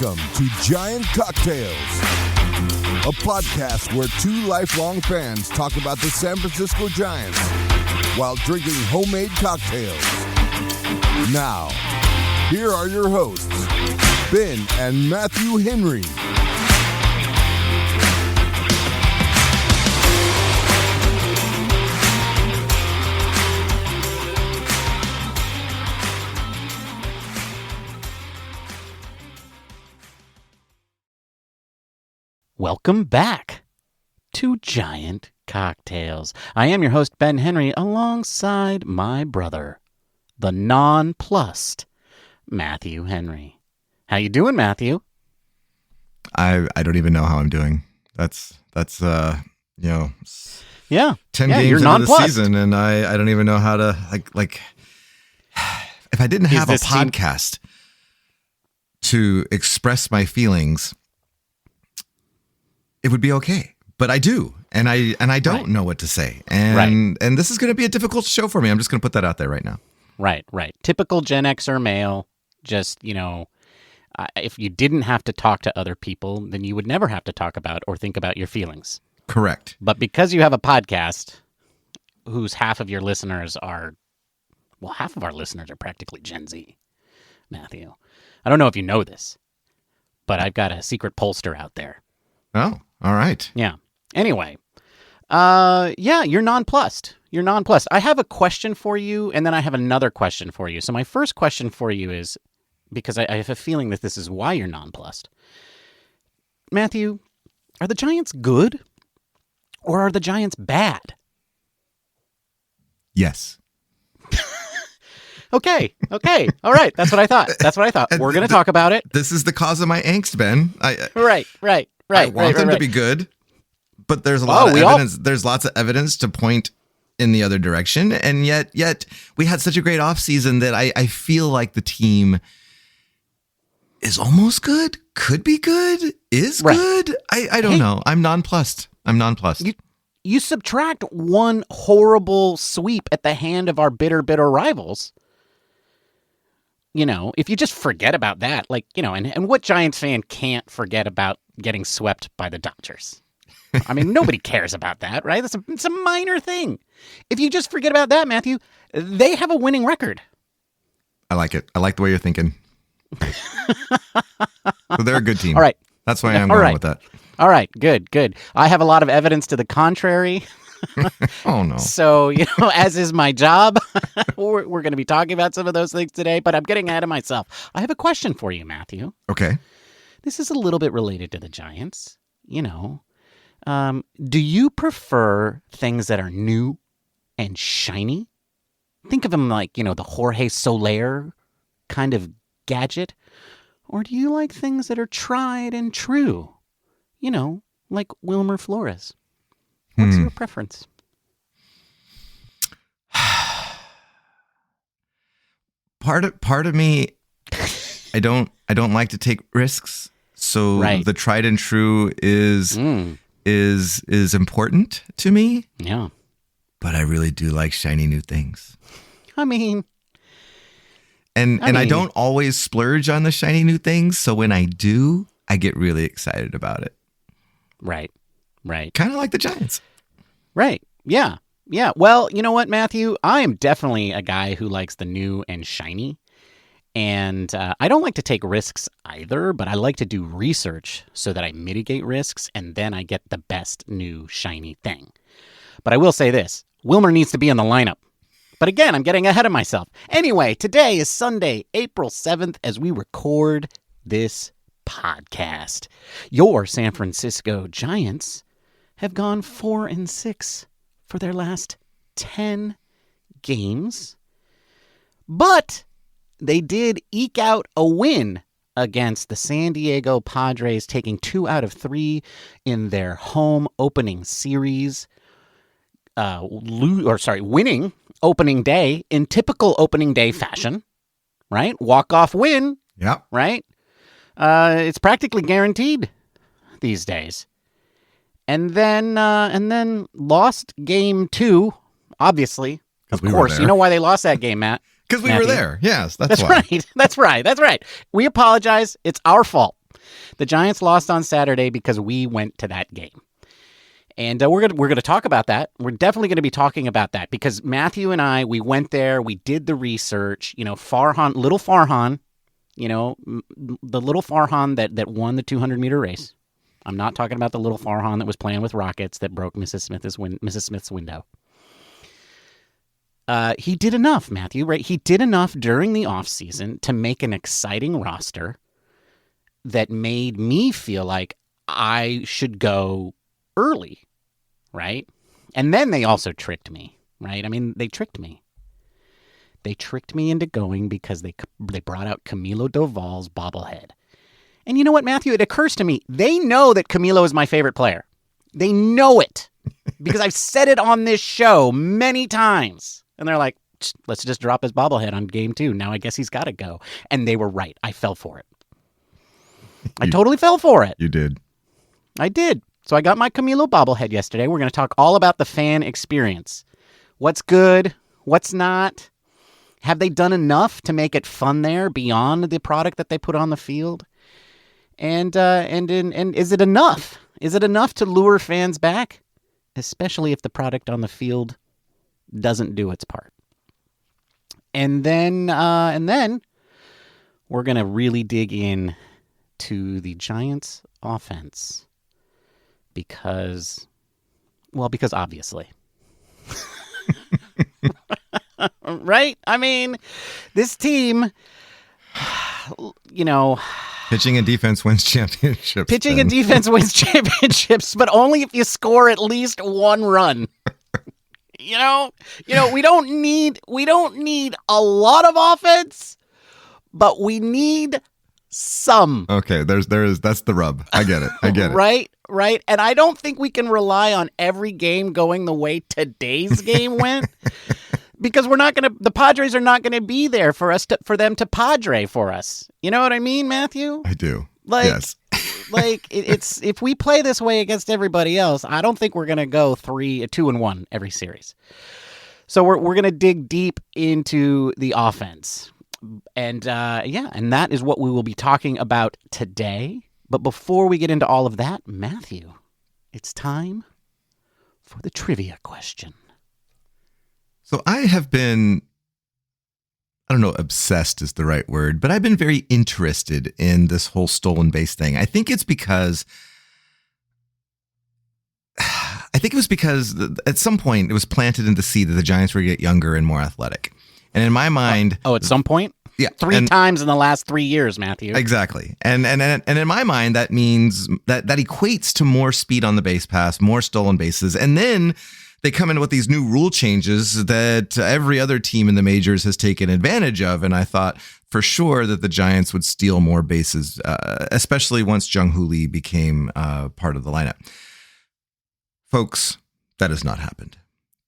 Welcome to Giant Cocktails, a podcast where two lifelong fans talk about the San Francisco Giants while drinking homemade cocktails. Now, here are your hosts, Ben and Matthew Henry. Welcome back to Giant Cocktails. I am your host, Ben Henry, alongside my brother, the nonplussed Matthew Henry. How you doing, Matthew? I don't even know how I'm doing. That's 10 you're games into nonplussed. the season, and I don't even know how to like. If I didn't have a podcast to express my feelings, it would be okay. But I do, and I don't know what to say, and this is going to be a difficult show for me. I'm just going to put that out there right now. Right. Typical Gen Xer male. Just, if you didn't have to talk to other people, then you would never have to talk about or think about your feelings. Correct. But because you have a podcast whose half of your listeners are, half of our listeners are practically Gen Z, Matthew. I don't know if you know this, but I've got a secret pollster out there. Oh, all right. Yeah. Anyway, you're nonplussed. You're nonplussed. I have a question for you, and then I have another question for you. So my first question for you is, because I have a feeling that this is why you're nonplussed. Matthew, are the Giants good, or are the Giants bad? Yes. Okay. All right. That's what I thought. We're going to talk about it. This is the cause of my angst, Ben. Right. I want them to be good, but there's a lot of evidence. There's lots of evidence to point in the other direction, and yet we had such a great offseason that I feel like the team is almost good, could be good, is good. I don't know. I'm nonplussed. You subtract one horrible sweep at the hand of our bitter rivals. If you just forget about that, and what Giants fan can't forget about getting swept by the Dodgers? I mean, nobody cares about that, right? It's a minor thing. If you just forget about that, Matthew, they have a winning record. I like it. I like the way you're thinking. So they're a good team. All right. That's why I'm going with that. All right. Good. I have a lot of evidence to the contrary. Oh, no. So, as is my job, we're going to be talking about some of those things today, but I'm getting ahead of myself. I have a question for you, Matthew. Okay. This is a little bit related to the Giants. Do you prefer things that are new and shiny? Think of them like, the Jorge Soler kind of gadget. Or do you like things that are tried and true? Like Wilmer Flores. What's your preference? Part of me, I don't like to take risks. So the tried and true is important to me. Yeah. But I really do like shiny new things. I mean, I don't always splurge on the shiny new things. So when I do, I get really excited about it. Right. Kind of like the Giants. Right. Yeah. Well, you know what, Matthew? I am definitely a guy who likes the new and shiny. And I don't like to take risks either, but I like to do research so that I mitigate risks and then I get the best new shiny thing. But I will say this, Wilmer needs to be in the lineup. But again, I'm getting ahead of myself. Anyway, today is Sunday, April 7th, as we record this podcast. Your San Francisco Giants have gone 4-6 for their last 10 games. But they did eke out a win against the San Diego Padres, taking 2 out of 3 in their home opening series. Winning opening day in typical opening day fashion, right? Walk-off win. Yeah. Right? It's practically guaranteed these days. And then lost game 2, obviously. Of course. You know why they lost that game, Matt? Because we were there. Yes, that's why. That's right. We apologize. It's our fault. The Giants lost on Saturday because we went to that game. And we're gonna talk about that. We're definitely going to be talking about that because Matthew and I, we went there, we did the research. Little Farhan, the little Farhan that won the 200-meter race. I'm not talking about the little Farhan that was playing with rockets that broke Mrs. Smith's window. He did enough, Matthew, right? He did enough during the offseason to make an exciting roster that made me feel like I should go early, right? And then they also tricked me, right? I mean, they tricked me. They tricked me into going because they brought out Camilo Doval's bobblehead. And you know what, Matthew? It occurs to me, they know that Camilo is my favorite player. They know it because I've said it on this show many times. And they're like, let's just drop his bobblehead on game 2. Now I guess he's got to go. And they were right. I fell for it. I totally fell for it. You did. I did. So I got my Camilo bobblehead yesterday. We're going to talk all about the fan experience. What's good? What's not? Have they done enough to make it fun there beyond the product that they put on the field? And is it enough? Is it enough to lure fans back? Especially if the product on the field doesn't do its part. And then we're going to really dig in to the Giants offense because obviously. Right? I mean, this team, pitching and defense wins championships. Pitching and defense wins championships, but only if you score at least one run. We don't need a lot of offense, but we need some. Okay, that's the rub. I get it. Right. And I don't think we can rely on every game going the way today's game went. Because the Padres are not gonna be there for them to Padre for us. You know what I mean, Matthew? I do. Yes. It's if we play this way against everybody else, I don't think we're gonna go 2-1 every series. So we're gonna dig deep into the offense, and and that is what we will be talking about today. But before we get into all of that, Matthew, it's time for the trivia question. So I have been, I don't know, obsessed is the right word, but I've been very interested in this whole stolen base thing. I think it was because at some point it was planted in the seed that the Giants were going to get younger and more athletic. And in my mind... at some point? Yeah. 3 times in the last 3 years, Matthew. Exactly. And in my mind, that means that equates to more speed on the base pass, more stolen bases. And then they come in with these new rule changes that every other team in the majors has taken advantage of. And I thought for sure that the Giants would steal more bases, especially once Jung Hoo Lee became part of the lineup. Folks, that has not happened.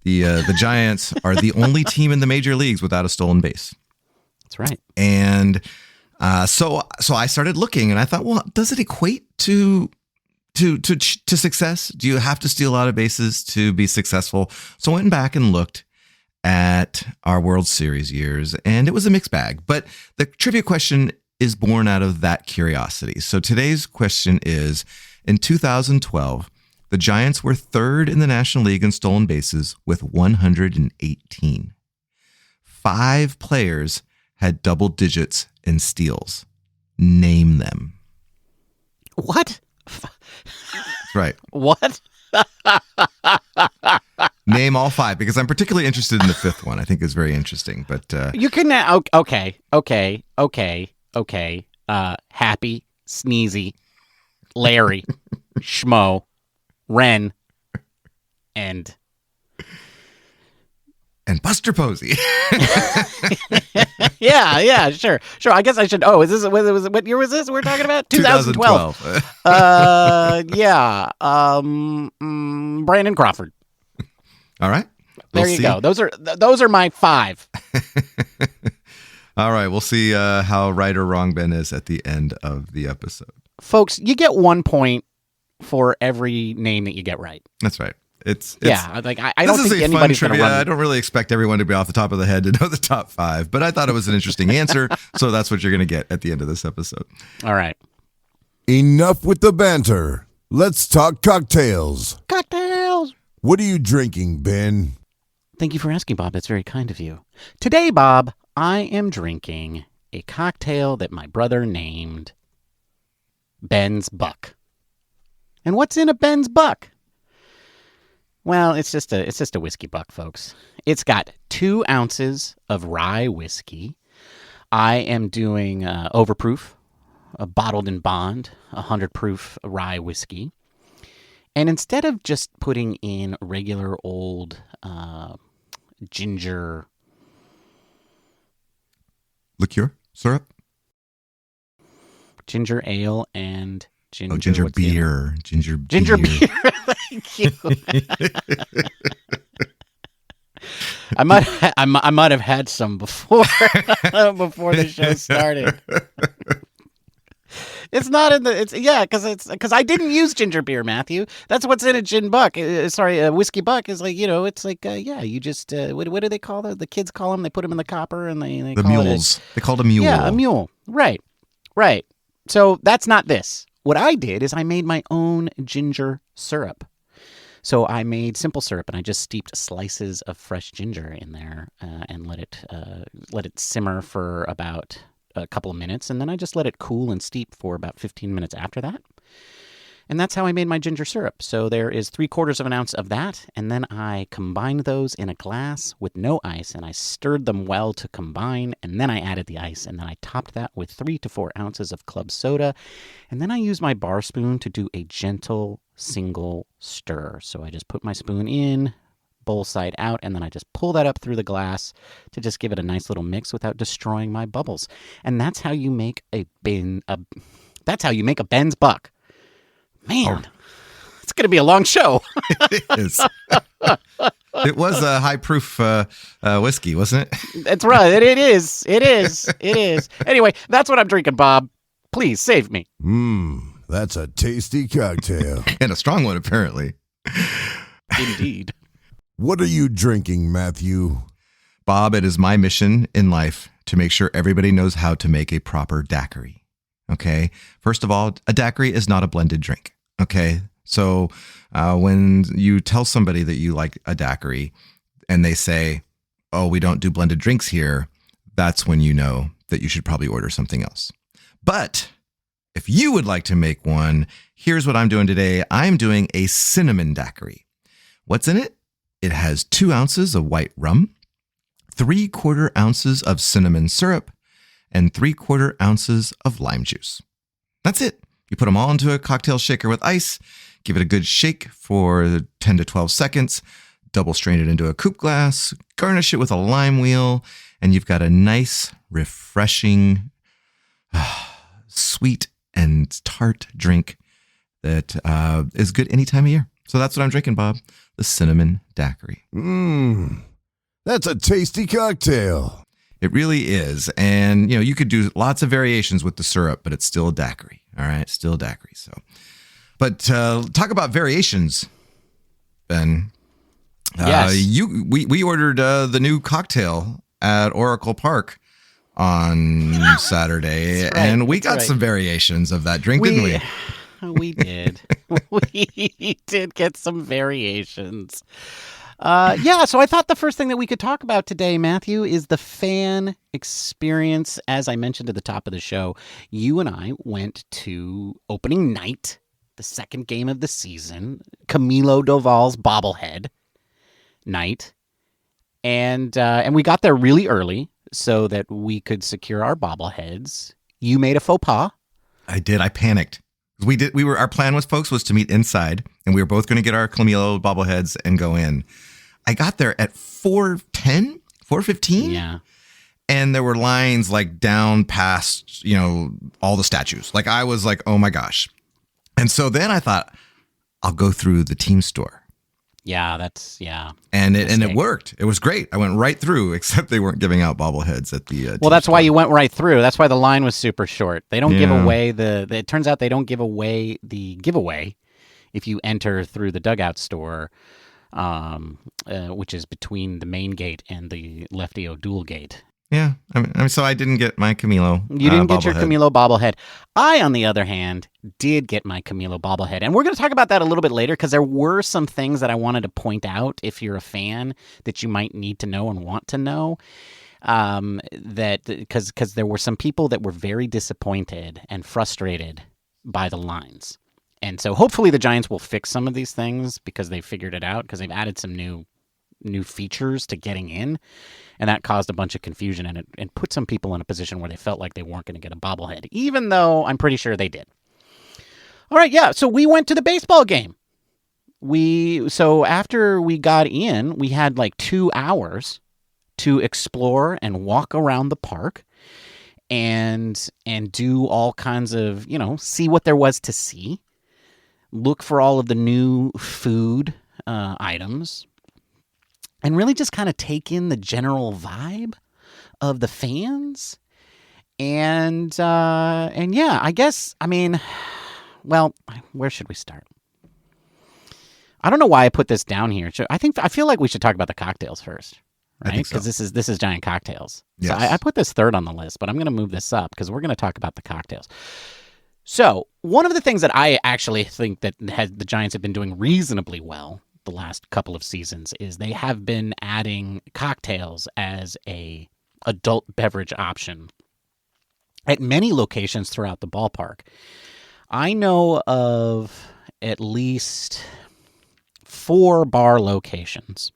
The Giants are the only team in the major leagues without a stolen base. That's right. And so I started looking and I thought, well, does it equate to success? Do you have to steal a lot of bases to be successful? So I went back and looked at our World Series years, and it was a mixed bag. But the trivia question is born out of that curiosity. So today's question is, in 2012, the Giants were 3rd in the National League in stolen bases with 118. 5 players had double digits in steals. Name them. What? Right. What? Name all 5, because I'm particularly interested in the 5th one. I think it's very interesting. But you can now. Okay. Happy, Sneezy, Larry, Schmo, Ren, and Buster Posey. yeah, sure. I guess I should. Oh, is this what year was this we're talking about? 2012. Brandon Crawford. All right. There you go. Those are my 5. All right. We'll see how right or wrong Ben is at the end of the episode. Folks, you get 1 point for every name that you get right. That's right. I don't think anybody's going to run. I don't really expect everyone to be off the top of the head to know the top 5, but I thought it was an interesting answer, so that's what you're going to get at the end of this episode. All right. Enough with the banter. Let's talk cocktails. Cocktails! What are you drinking, Ben? Thank you for asking, Bob. That's very kind of you. Today, Bob, I am drinking a cocktail that my brother named Ben's Buck. And what's in a Ben's Buck? Well, it's just a whiskey buck, folks. It's got 2 ounces of rye whiskey. I am doing overproof, a bottled in bond, 100 proof rye whiskey. And instead of just putting in regular old ginger liqueur syrup, ginger ale and ginger, ginger beer, ginger beer. Thank you. I might have had some before the show started. It's not in the because I didn't use ginger beer, Matthew. That's what's in a gin buck. A whiskey buck is like, it's like you just what do they call the kids call them? They put them in the copper and they the call mules. They called a mule. Yeah, a mule. Right. So that's not this. What I did is I made my own ginger syrup. So I made simple syrup, and I just steeped slices of fresh ginger in there and let it simmer for about a couple of minutes, and then I just let it cool and steep for about 15 minutes after that. And that's how I made my ginger syrup. So there is 3/4 of an ounce of that, and then I combined those in a glass with no ice, and I stirred them well to combine, and then I added the ice, and then I topped that with 3 to 4 ounces of club soda, and then I used my bar spoon to do a gentle single stir. So I just put my spoon in, bowl side out, and then I just pull that up through the glass to just give it a nice little mix without destroying my bubbles. And that's how you make a Ben's Buck. Man, it's going to be a long show. It is. It was a high proof whiskey, wasn't it? That's right. It is. Anyway, that's what I'm drinking, Bob. Please save me. That's a tasty cocktail. And a strong one, apparently. Indeed. What are you drinking, Matthew? Bob, it is my mission in life to make sure everybody knows how to make a proper daiquiri. Okay. First of all, a daiquiri is not a blended drink. Okay. So when you tell somebody that you like a daiquiri and they say, oh, we don't do blended drinks here, that's when you know that you should probably order something else. But if you would like to make one, here's what I'm doing today. I'm doing a cinnamon daiquiri. What's in it? It has 2 ounces of white rum, 3/4 ounces of cinnamon syrup, and 3/4 ounces of lime juice. That's it. You put them all into a cocktail shaker with ice, give it a good shake for 10 to 12 seconds, double strain it into a coupe glass, garnish it with a lime wheel, and you've got a nice, refreshing, sweet and tart drink that is good any time of year. So that's what I'm drinking, Bob. The cinnamon daiquiri. That's a tasty cocktail. It really is. And, you could do lots of variations with the syrup, but it's still a daiquiri. All right. Still a daiquiri. So, but talk about variations, Ben. Yes. We ordered the new cocktail at Oracle Park on Saturday, right, and we got some variations of that drink, didn't we? We did. We did get some variations. So I thought the first thing that we could talk about today, Matthew, is the fan experience. As I mentioned at the top of the show, you and I went to opening night, the second game of the season, Camilo Doval's bobblehead night, and we got there really early so that we could secure our bobbleheads. You made a faux pas. I did. I panicked. Our plan was to meet inside, and we were both going to get our Camilo bobbleheads and go in. I got there at 4:10, 4:15. Yeah. And there were lines like down past, all the statues. Like I was like, oh my gosh. And so then I thought, I'll go through the team store. Yeah, And it worked. It was great. I went right through, except they weren't giving out bobbleheads at the well, that's store. Why you went right through. That's why the line was super short. They don't give away it turns out they don't give away the giveaway if you enter through the dugout store, which is between the main gate and the Lefty O'Doul gate. Yeah, So I didn't get my Camilo. You didn't get your Camilo bobblehead. I, on the other hand, did get my Camilo bobblehead. And we're going to talk about that a little bit later because there were some things that I wanted to point out if you're a fan that you might need to know and want to know. Because there were some people that were very disappointed and frustrated by the lines. And so hopefully the Giants will fix some of these things because they figured it out, because they've added some new features to getting in, and that caused a bunch of confusion and put some people in a position where they felt like they weren't going to get a bobblehead, even though I'm pretty sure they did. All right, yeah, so we went to the baseball game. So after we got in, we had like 2 hours to explore and walk around the park and do all kinds of, see what there was to see, look for all of the new food items, and really just kind of take in the general vibe of the fans. And yeah, I guess, well, where should we start? I don't know why I put this down here. I feel like we should talk about the cocktails first, right? Because this is Giant Cocktails. Yes. So I put this third on the list, but I'm going to move this up because we're going to talk about the cocktails. So one of the things that I actually think that the Giants have been doing reasonably well the last couple of seasons is they have been adding cocktails as a adult beverage option at many locations throughout the ballpark. I know of at least 4 bar locations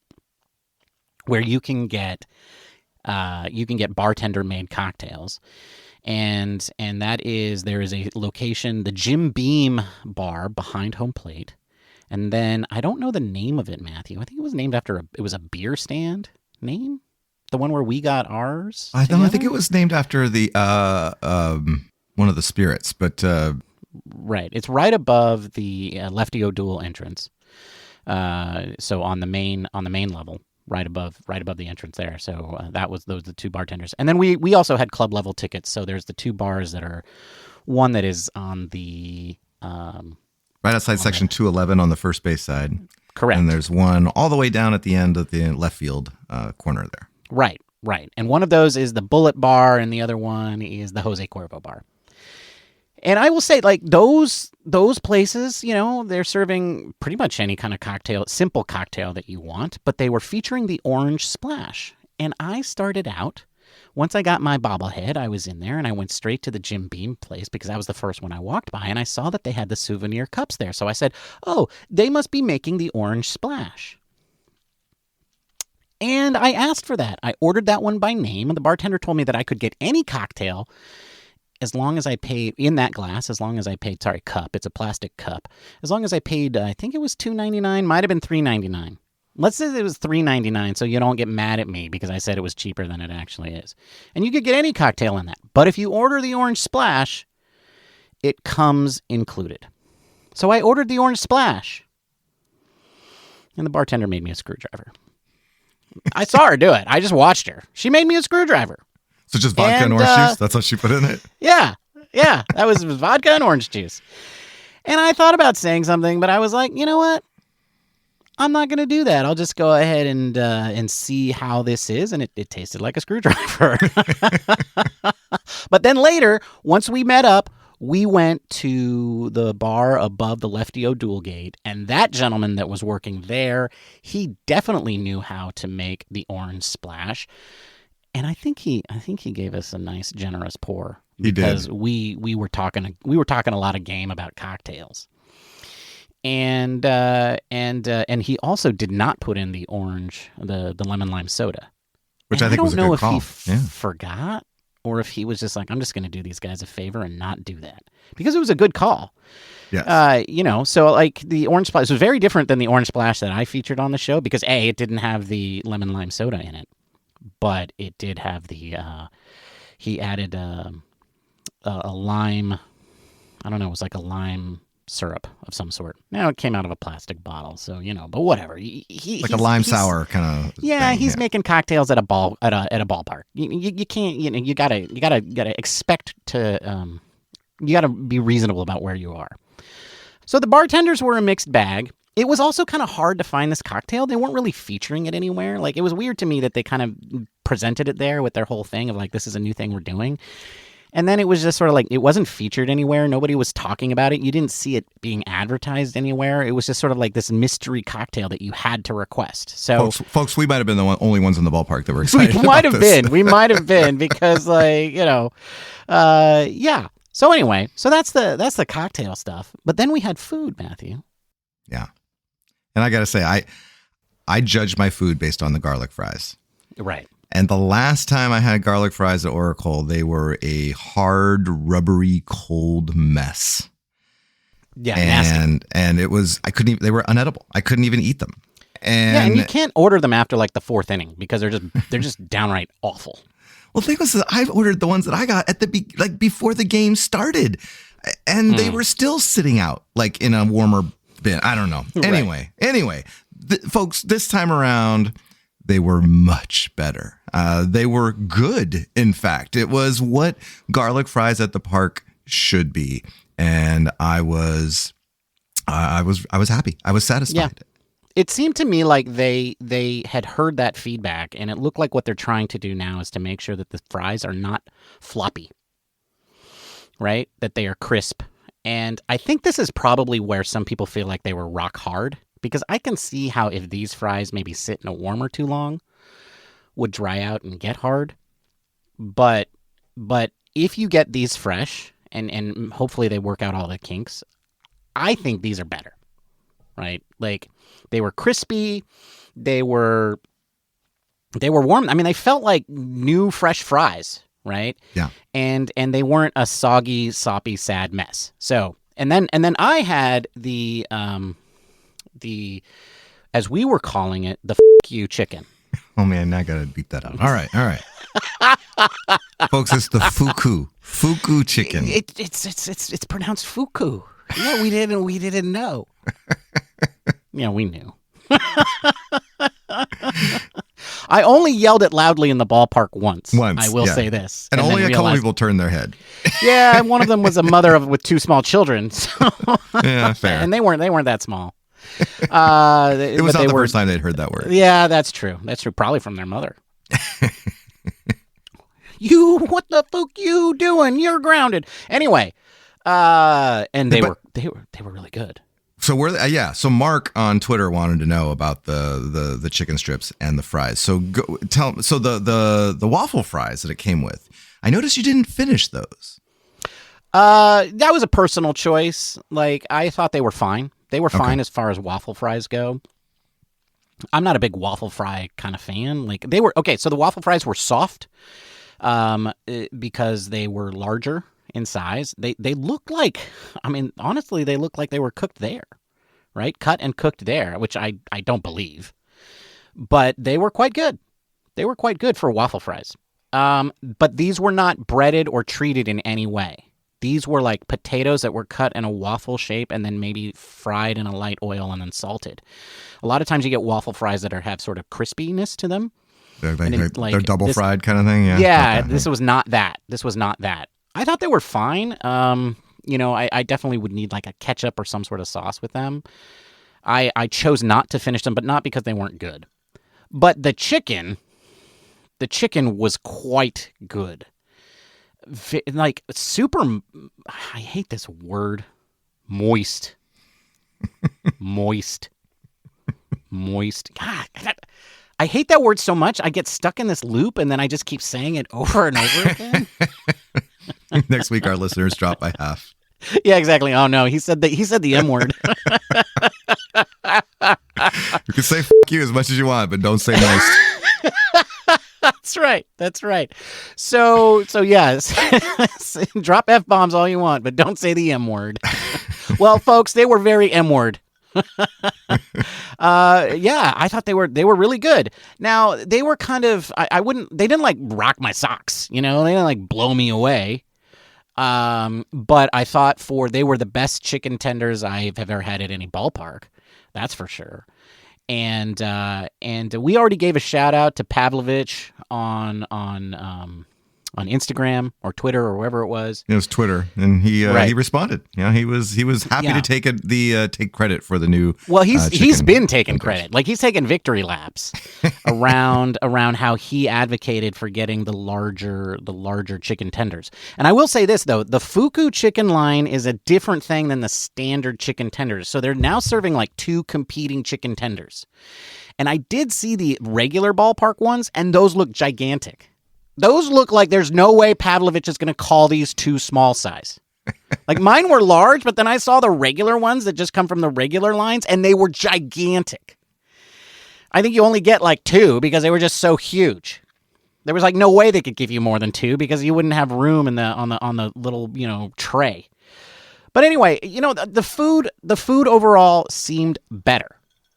where you can get bartender made cocktails. And that is, there is a location, the Jim Beam bar behind home plate. And then I don't know the name of it, Matthew. I think it was named after it was a beer stand name, the one where we got ours. I think it was named after the one of the spirits, but right, it's right above the Lefty O'Doul entrance. So on the main level, right above the entrance there. So those the 2 bartenders, and then we also had club level tickets. So there's the 2 bars that are one that is on the right outside section 211 on the first base side. Correct. And there's one all the way down at the end of the left field corner there. Right. And one of those is the Bullet Bar, and the other one is the Jose Cuervo Bar. And I will say, like, those places, they're serving pretty much any kind of simple cocktail that you want, but they were featuring the Orange Splash. And I started out, once I got my bobblehead, I was in there and I went straight to the Jim Beam place because that was the first one I walked by, and I saw that they had the souvenir cups there. So I said, oh, they must be making the Orange Splash. And I asked for that. I ordered that one by name, and the bartender told me that I could get any cocktail as long as I paid in that glass, cup. It's a plastic cup. As long as I paid, I think it was $2.99, might have been $3.99. Let's say it was $3.99, so you don't get mad at me because I said it was cheaper than it actually is. And you could get any cocktail in that. But if you order the Orange Splash, it comes included. So I ordered the Orange Splash, and the bartender made me a screwdriver. I saw her do it. I just watched her. She made me a screwdriver. So just vodka and orange juice? That's what she put in it? Yeah. That was vodka and orange juice. And I thought about saying something, but I was like, you know what? I'm not going to do that. I'll just go ahead and see how this is. And it tasted like a screwdriver. But then later, once we met up, we went to the bar above the Lefty O'Doul gate. And that gentleman that was working there, he definitely knew how to make the Orange Splash. And I think he gave us a nice, generous pour because we were talking a lot of game about cocktails, and he also did not put in the orange, the lemon lime soda, which I think was a good call. I don't know if he forgot or if he was just like, I'm just going to do these guys a favor and not do that, because it was a good call. Yes. So like the Orange Splash was very different than the Orange Splash that I featured on the show because it didn't have the lemon lime soda in it. But it did have the, he added a lime, I don't know, it was like a lime syrup of some sort. Now it came out of a plastic bottle, so, but whatever. Like a lime sour kind of Yeah, thing, he's making cocktails at a ballpark. You can't, you gotta expect to, you gotta be reasonable about where you are. So the bartenders were a mixed bag. it was also kind of hard to find this cocktail. They weren't really featuring it anywhere. Like, it was weird to me that they kind of presented it there with their whole thing of like, this is a new thing we're doing. And then it was just sort of like, it wasn't featured anywhere. Nobody was talking about it. You didn't see it being advertised anywhere. It was just sort of like this mystery cocktail that you had to request. So, folks, we might have been the only ones in the ballpark that were excited. We might have been. We might have been because, like, yeah. So anyway, so that's the cocktail stuff. But then we had food, Matthew. Yeah, and I got to say, I judge my food based on the garlic fries. Right. And the last time I had garlic fries at Oracle, they were a hard, rubbery, cold mess. Yeah, nasty. And it was, they were unedible. I couldn't even eat them. And you can't order them after like the fourth inning because they're just downright awful. Well, the thing was, I've ordered the ones that I got at before the game started, and they were still sitting out like in a warmer bin. I don't know. Anyway, folks, this time around, they were much better. They were good. In fact, it was what garlic fries at the park should be, and I was happy. I was satisfied. Yeah. It seemed to me like they had heard that feedback, and it looked like what they're trying to do now is to make sure that the fries are not floppy, right? That they are crisp. And I think this is probably where some people feel like they were rock hard, because I can see how if these fries maybe sit in a warmer too long, would dry out and get hard. But if you get these fresh, and hopefully they work out all the kinks, I think these are better, right? Like, they were crispy, they were warm. I mean, they felt like new, fresh fries, right? Yeah. And they weren't a soggy, soppy, sad mess. So, and then I had the as we were calling it, the f*** you chicken. Oh man, I gotta beat that up. All right. Folks, it's the fuku chicken. It's pronounced fuku. Yeah, we didn't know. Yeah, we knew. I only yelled it loudly in the ballpark once. I will say this, and only a couple people turned their head. Yeah, one of them was a mother with two small children. So. Yeah, fair. And they weren't that small. It was not the first time they'd heard that word. Yeah, that's true. Probably from their mother. What the fuck you doing? You're grounded. Anyway, and they were really good. So So Mark on Twitter wanted to know about the chicken strips and the fries. So tell. So the waffle fries that it came with. I noticed you didn't finish those. That was a personal choice. Like, I thought they were fine. They were fine as far as waffle fries go. I'm not a big waffle fry kind of fan. Like, they were okay. So the waffle fries were soft, because they were larger in size. They looked like, I mean, honestly, they looked like they were cooked there, right? Cut and cooked there, which I don't believe. But they were quite good. They were quite good for waffle fries. But these were not breaded or treated in any way. These were like potatoes that were cut in a waffle shape and then maybe fried in a light oil and then salted. A lot of times you get waffle fries that have sort of crispiness to them. They're double fried kind of thing, yeah. Yeah, okay. This was not that. I thought they were fine. I definitely would need like a ketchup or some sort of sauce with them. I chose not to finish them, but not because they weren't good. But the chicken was quite good. Like, super, I hate this word, moist. Moist. God, I hate that word so much. I get stuck in this loop, and then I just keep saying it over and over again. Next week, our listeners drop by half. Yeah, exactly. Oh no, he said the M word. You can say "f*** you" as much as you want, but don't say moist. That's right. So yes, drop F-bombs all you want, but don't say the M word. Well, folks, they were very M word. I thought they were really good. Now, they were kind of, they didn't like rock my socks, they didn't like blow me away. But I thought they were the best chicken tenders I've ever had at any ballpark. That's for sure. And we already gave a shout out to Pavlovich on on Instagram or Twitter or wherever it was. It was Twitter, and he responded. He was happy to take credit for the new. Well, he's been taking credit. Like, he's taken victory laps around how he advocated for getting the larger chicken tenders. And I will say this though, the Fuku chicken line is a different thing than the standard chicken tenders. So they're now serving like 2 competing chicken tenders. And I did see the regular ballpark ones, and those look gigantic. Those look like there's no way Pavlovich is going to call these too small size. Like, mine were large, but then I saw the regular ones that just come from the regular lines, and they were gigantic. I think you only get like 2 because they were just so huge. There was like no way they could give you more than 2 because you wouldn't have room in on the little, tray. But anyway, the food overall seemed better.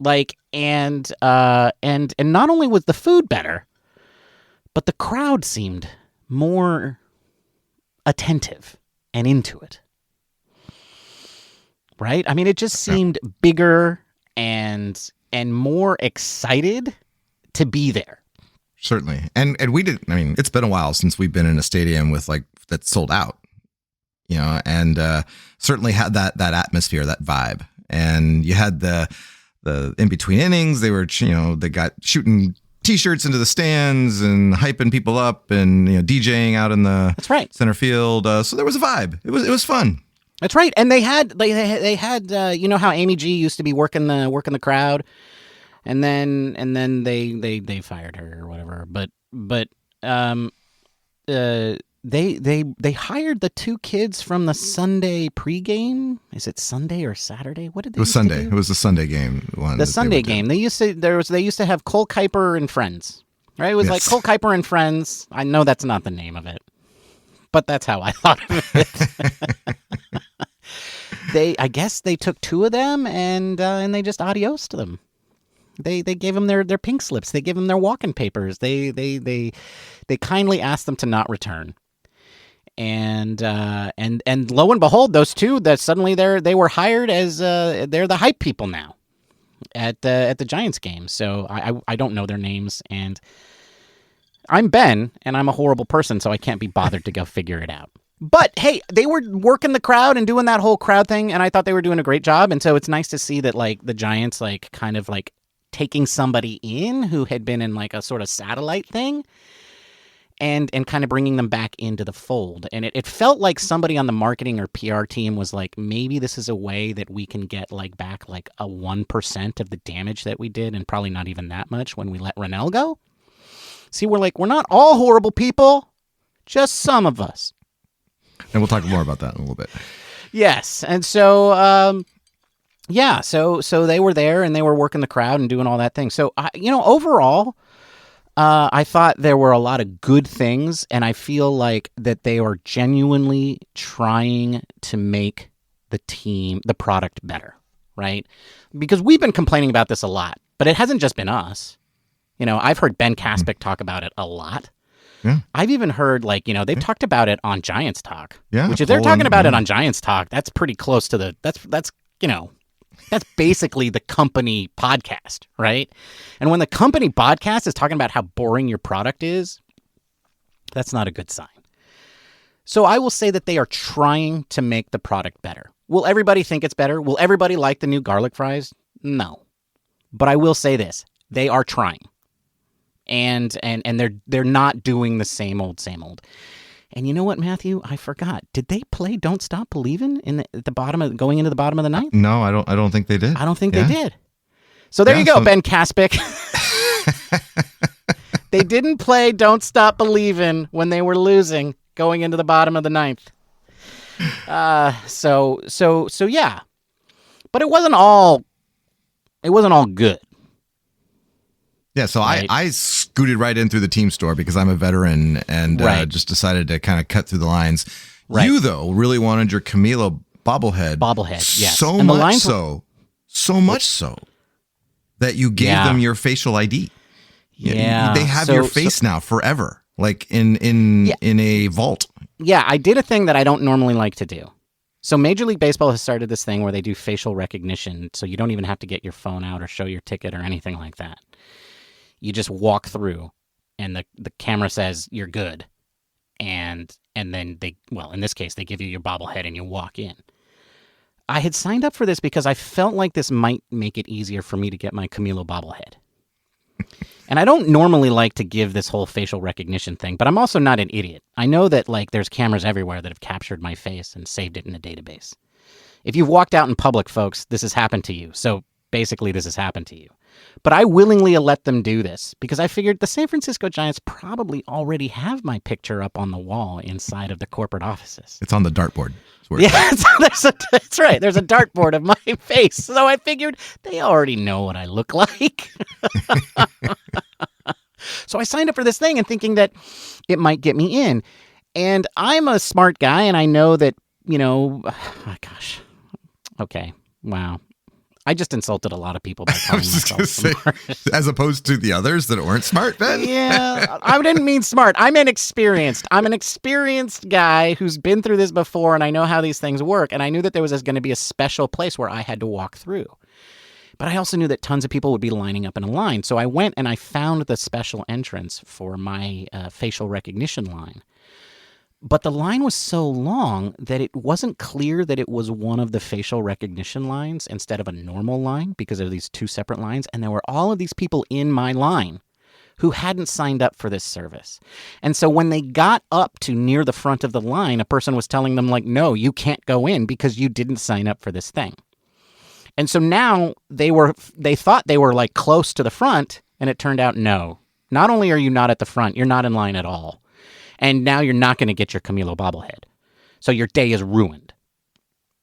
Like, and not only was the food better, but the crowd seemed more attentive and into it. Right? I mean, it just seemed bigger and more excited to be there. Certainly. And we didn't, I mean, it's been a while since we've been in a stadium with that sold out, and certainly had that atmosphere, that vibe. And you had the in between innings, they were, they got shooting T-shirts into the stands and hyping people up and DJing out in the center field. So there was a vibe. It was fun. That's right. And they had how Amy G used to be working the crowd, and then they fired her or whatever. But they hired the 2 kids from the Sunday pregame. Is it Sunday or Saturday? What did they? It was Sunday. It was the Sunday game one. The Sunday game. They used to have Cole Kuiper and Friends. Right? It was like Cole Kuiper and Friends. I know that's not the name of it, but that's how I thought of it. I guess they took 2 of them and they just adiosed them. They gave them their pink slips. They gave them their walking papers. They kindly asked them to not return. And lo and behold, those 2 that suddenly they were hired as they're the hype people now at the Giants game. So I don't know their names, and I'm Ben, and I'm a horrible person, so I can't be bothered to go figure it out. But hey, they were working the crowd and doing that whole crowd thing, and I thought they were doing a great job. And so it's nice to see that like the Giants kind of taking somebody in who had been in like a sort of satellite thing and kind of bringing them back into the fold. And it felt like somebody on the marketing or PR team was like, maybe this is a way that we can get back a 1% of the damage that we did, and probably not even that much when we let Rennell go. See, we're not all horrible people, just some of us. And we'll talk more about that in a little bit. Yes. And so, so they were there and they were working the crowd and doing all that thing. So, overall, I thought there were a lot of good things, and I feel like that they are genuinely trying to make the product better, right? Because we've been complaining about this a lot, but it hasn't just been us. I've heard Ben Kaspick talk about it a lot. Yeah. I've even heard they've talked about it on Giants Talk. Yeah. Which if they're talking about it on Giants Talk, that's pretty close to that's basically the company podcast, right? And when the company podcast is talking about how boring your product is, that's not a good sign. So I will say that they are trying to make the product better. Will everybody think it's better? Will everybody like the new garlic fries? No. But I will say this, they are trying. And they're not doing the same old. And you know what, Matthew? I forgot. Did they play "Don't Stop Believin'" going into the bottom of the ninth? No, I don't think they did. I don't think they did. So there you go, Ben Kaspick. They didn't play "Don't Stop Believin'" when they were losing going into the bottom of the ninth. So yeah, but it wasn't all good. Yeah, so right. I scooted right in through the team store because I'm a veteran and just decided to kind of cut through the lines. Right. You, though, really wanted your Camilo bobblehead. Yes. So much so that you gave them your facial ID. Yeah. They have your face now forever, like in a vault. Yeah, I did a thing that I don't normally like to do. So Major League Baseball has started this thing where they do facial recognition, so you don't even have to get your phone out or show your ticket or anything like that. You just walk through, and the camera says you're good, and then in this case, they give you your bobblehead and you walk in. I had signed up for this because I felt like this might make it easier for me to get my Camilo bobblehead. And I don't normally like to give this whole facial recognition thing, but I'm also not an idiot. I know that there's cameras everywhere that have captured my face and saved it in a database. If you've walked out in public, folks, this has happened to you. So basically, this has happened to you. But I willingly let them do this because I figured the San Francisco Giants probably already have my picture up on the wall inside of the corporate offices. It's on the dartboard. Yeah, that's right. There's a dartboard of my face. So I figured they already know what I look like. So I signed up for this thing and thinking that it might get me in. And I'm a smart guy, and I know that, oh gosh. Okay. Wow. I just insulted a lot of people by calling myself smart. As opposed to the others that weren't smart, Ben? Yeah, I didn't mean smart. I meant experienced. I'm an experienced guy who's been through this before, and I know how these things work. And I knew that there was going to be a special place where I had to walk through. But I also knew that tons of people would be lining up in a line. So I went and I found the special entrance for my facial recognition line. But the line was so long that it wasn't clear that it was one of the facial recognition lines instead of a normal line because of these two separate lines. And there were all of these people in my line who hadn't signed up for this service. And so when they got up to near the front of the line, a person was telling them, no, you can't go in because you didn't sign up for this thing. And so now they thought they were close to the front, and it turned out no. Not only are you not at the front, you're not in line at all. And now you're not going to get your Camilo bobblehead. So your day is ruined.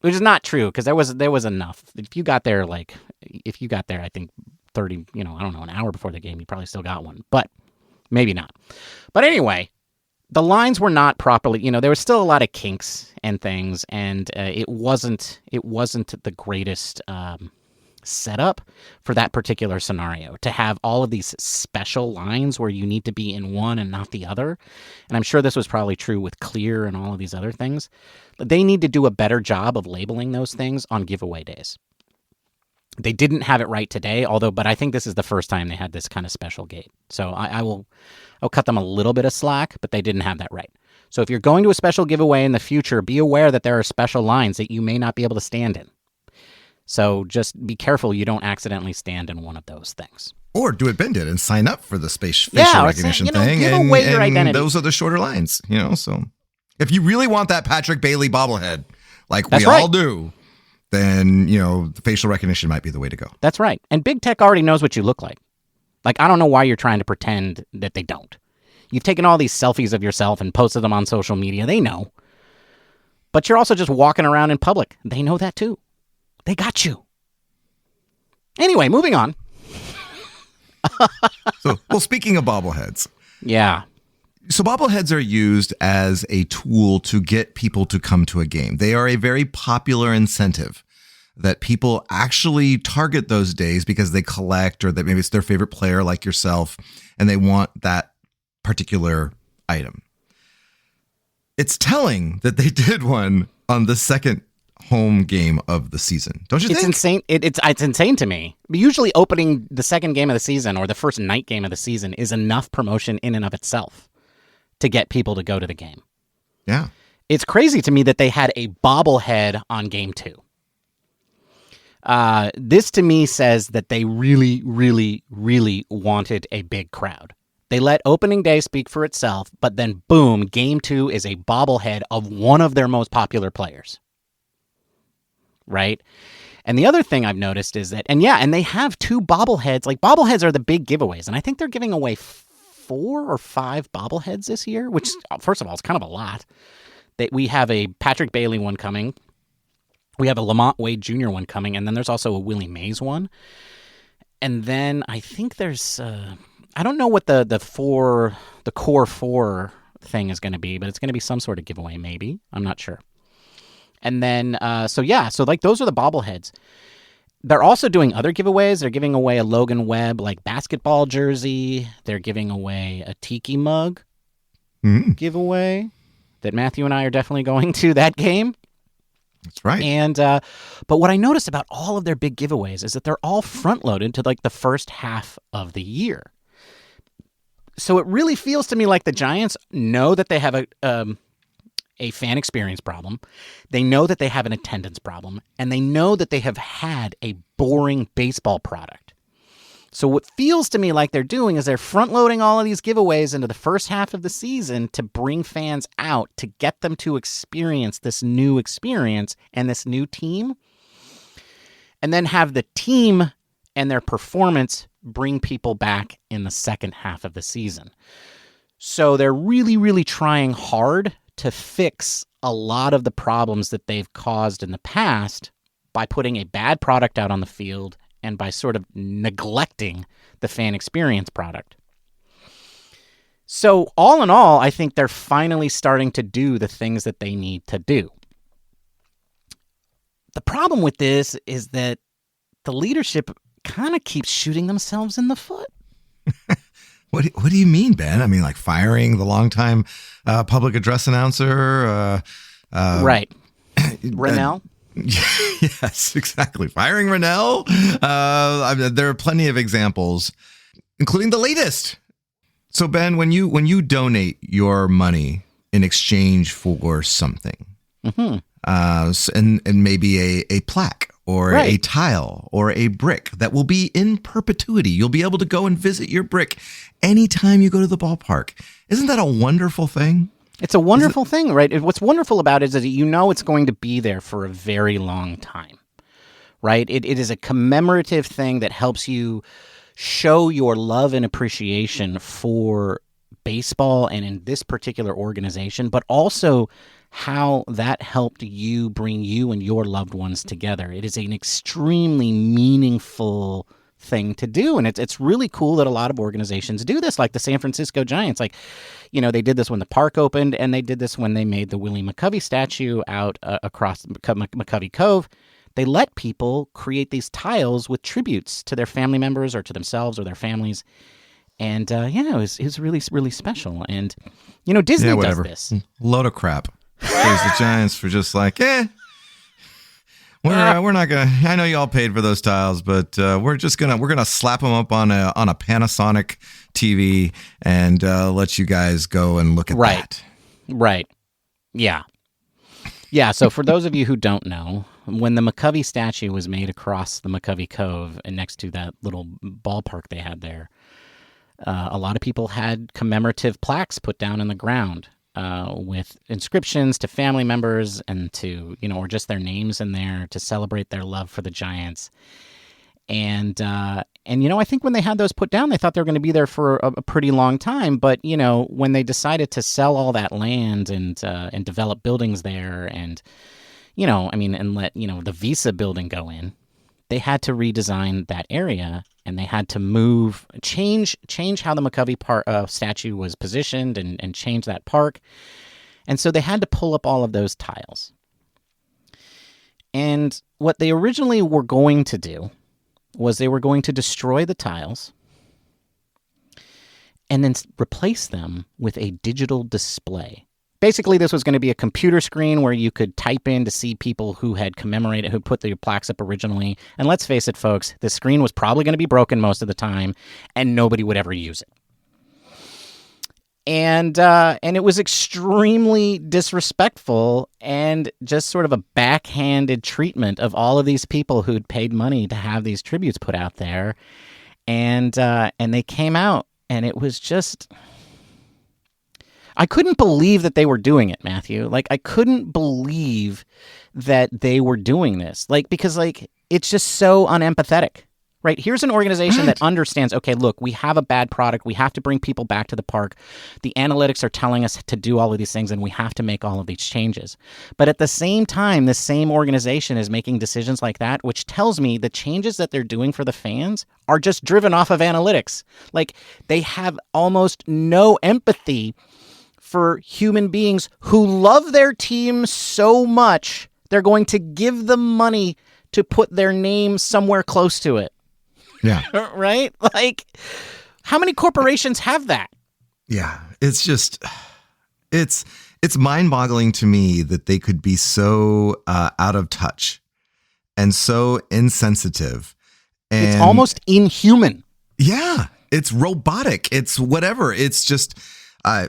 Which is not true, because there was enough. If you got there, I think 30, an hour before the game, you probably still got one. But maybe not. But anyway, the lines were not properly, there was still a lot of kinks and things, and it wasn't the greatest setup for that particular scenario to have all of these special lines where you need to be in one and not the other. And I'm sure this was probably true with Clear and all of these other things. They need to do a better job of labeling those things on giveaway days. They didn't have it right today, but I think this is the first time they had this kind of special gate. So I'll cut them a little bit of slack, but they didn't have that right. So if you're going to a special giveaway in the future, be aware that there are special lines that you may not be able to stand in. So just be careful you don't accidentally stand in one of those things. Or do what Ben did and sign up for the facial recognition thing. Give away your identity. Those are the shorter lines, so if you really want that Patrick Bailey bobblehead, like That's we right. all do, then, the facial recognition might be the way to go. That's right. And big tech already knows what you look like. I don't know why you're trying to pretend that they don't. You've taken all these selfies of yourself and posted them on social media. They know. But you're also just walking around in public. They know that too. They got you. Anyway, moving on. Speaking of bobbleheads. Yeah. So bobbleheads are used as a tool to get people to come to a game. They are a very popular incentive that people actually target those days because they collect, or that maybe it's their favorite player like yourself, and they want that particular item. It's telling that they did one on the second home game of the season. Don't you think? It's insane. It's insane to me. Usually opening the second game of the season or the first night game of the season is enough promotion in and of itself to get people to go to the game. Yeah. It's crazy to me that they had a bobblehead on game 2. This to me says that they really, really, really wanted a big crowd. They let opening day speak for itself, but then boom, game 2 is a bobblehead of one of their most popular players. Right? And the other thing I've noticed is that, and they have 2 bobbleheads. Bobbleheads are the big giveaways, and I think they're giving away 4 or 5 bobbleheads this year, which, first of all, is kind of a lot. We have a Patrick Bailey one coming. We have a Lamont Wade Jr. one coming, and then there's also a Willie Mays one. And then I think there's, I don't know what the core 4 thing is going to be, but it's going to be some sort of giveaway, maybe. I'm not sure. And then, those are the bobbleheads. They're also doing other giveaways. They're giving away a Logan Webb, basketball jersey. They're giving away a Tiki mug giveaway that Matthew and I are definitely going to that game. That's right. And, but what I noticed about all of their big giveaways is that they're all front-loaded to, the first half of the year. So it really feels to me like the Giants know that they have a fan experience problem. They know that they have an attendance problem, and they know that they have had a boring baseball product. So what feels to me like they're doing is they're front-loading all of these giveaways into the first half of the season to bring fans out, to get them to experience this new experience and this new team, and then have the team and their performance bring people back in the second half of the season. So they're really, really trying hard to fix a lot of the problems that they've caused in the past by putting a bad product out on the field and by sort of neglecting the fan experience product. So all in all, I think they're finally starting to do the things that they need to do. The problem with this is that the leadership kind of keeps shooting themselves in the foot. What do you mean, Ben? I mean, like firing the longtime public address announcer? Right. Rennell? Yes, exactly. Firing Rennell. There are plenty of examples, including the latest. So, Ben, when you donate your money in exchange for something, mm-hmm. And maybe a plaque or right. a tile or a brick that will be in perpetuity, you'll be able to go and visit your brick anytime you go to the ballpark. Isn't that a wonderful thing? It's a wonderful thing, right? What's wonderful about it is that it's going to be there for a very long time, right? It is a commemorative thing that helps you show your love and appreciation for baseball and in this particular organization, but also how that helped you bring you and your loved ones together. It is an extremely meaningful thing to do, and it's really cool that a lot of organizations do this, like the San Francisco Giants. Like, they did this when the park opened, and they did this when they made the Willie McCovey statue out across McCovey Cove. They let people create these tiles with tributes to their family members or to themselves or their families. And it was really, really special. And Disney does this. Load of crap. There's the Giants for just like, we're not gonna. I know you all paid for those tiles, but we're gonna slap them up on a Panasonic TV and let you guys go and look at that. Right. Yeah. So for those of you who don't know, when the McCovey statue was made across the McCovey Cove and next to that little ballpark they had there, a lot of people had commemorative plaques put down in the ground. With inscriptions to family members and to, or just their names in there to celebrate their love for the Giants. And I think when they had those put down, they thought they were going to be there for a pretty long time. But, when they decided to sell all that land and develop buildings there and, and let, the Visa building go in, they had to redesign that area, and they had to change how the McCovey statue was positioned and change that park. And so they had to pull up all of those tiles. And what they originally were going to do was they were going to destroy the tiles and then replace them with a digital display. Basically, this was going to be a computer screen where you could type in to see people who had commemorated, who put their plaques up originally. And let's face it, folks, the screen was probably going to be broken most of the time, and nobody would ever use it. And it was extremely disrespectful and just sort of a backhanded treatment of all of these people who'd paid money to have these tributes put out there. And they came out, and it was just... I couldn't believe that they were doing it, Matthew. Like, I couldn't believe that they were doing this. Like, because, it's just so unempathetic, right? Here's an organization that understands, okay, look, we have a bad product. We have to bring people back to the park. The analytics are telling us to do all of these things, and we have to make all of these changes. But at the same time, the same organization is making decisions like that, which tells me the changes that they're doing for the fans are just driven off of analytics. Like, they have almost no empathy for human beings who love their team so much, they're going to give them money to put their name somewhere close to it. Yeah. Right? Like, how many corporations have that? Yeah. It's just, it's mind-boggling to me that they could be so out of touch and so insensitive. And it's almost inhuman. Yeah. It's robotic. It's whatever. It's just,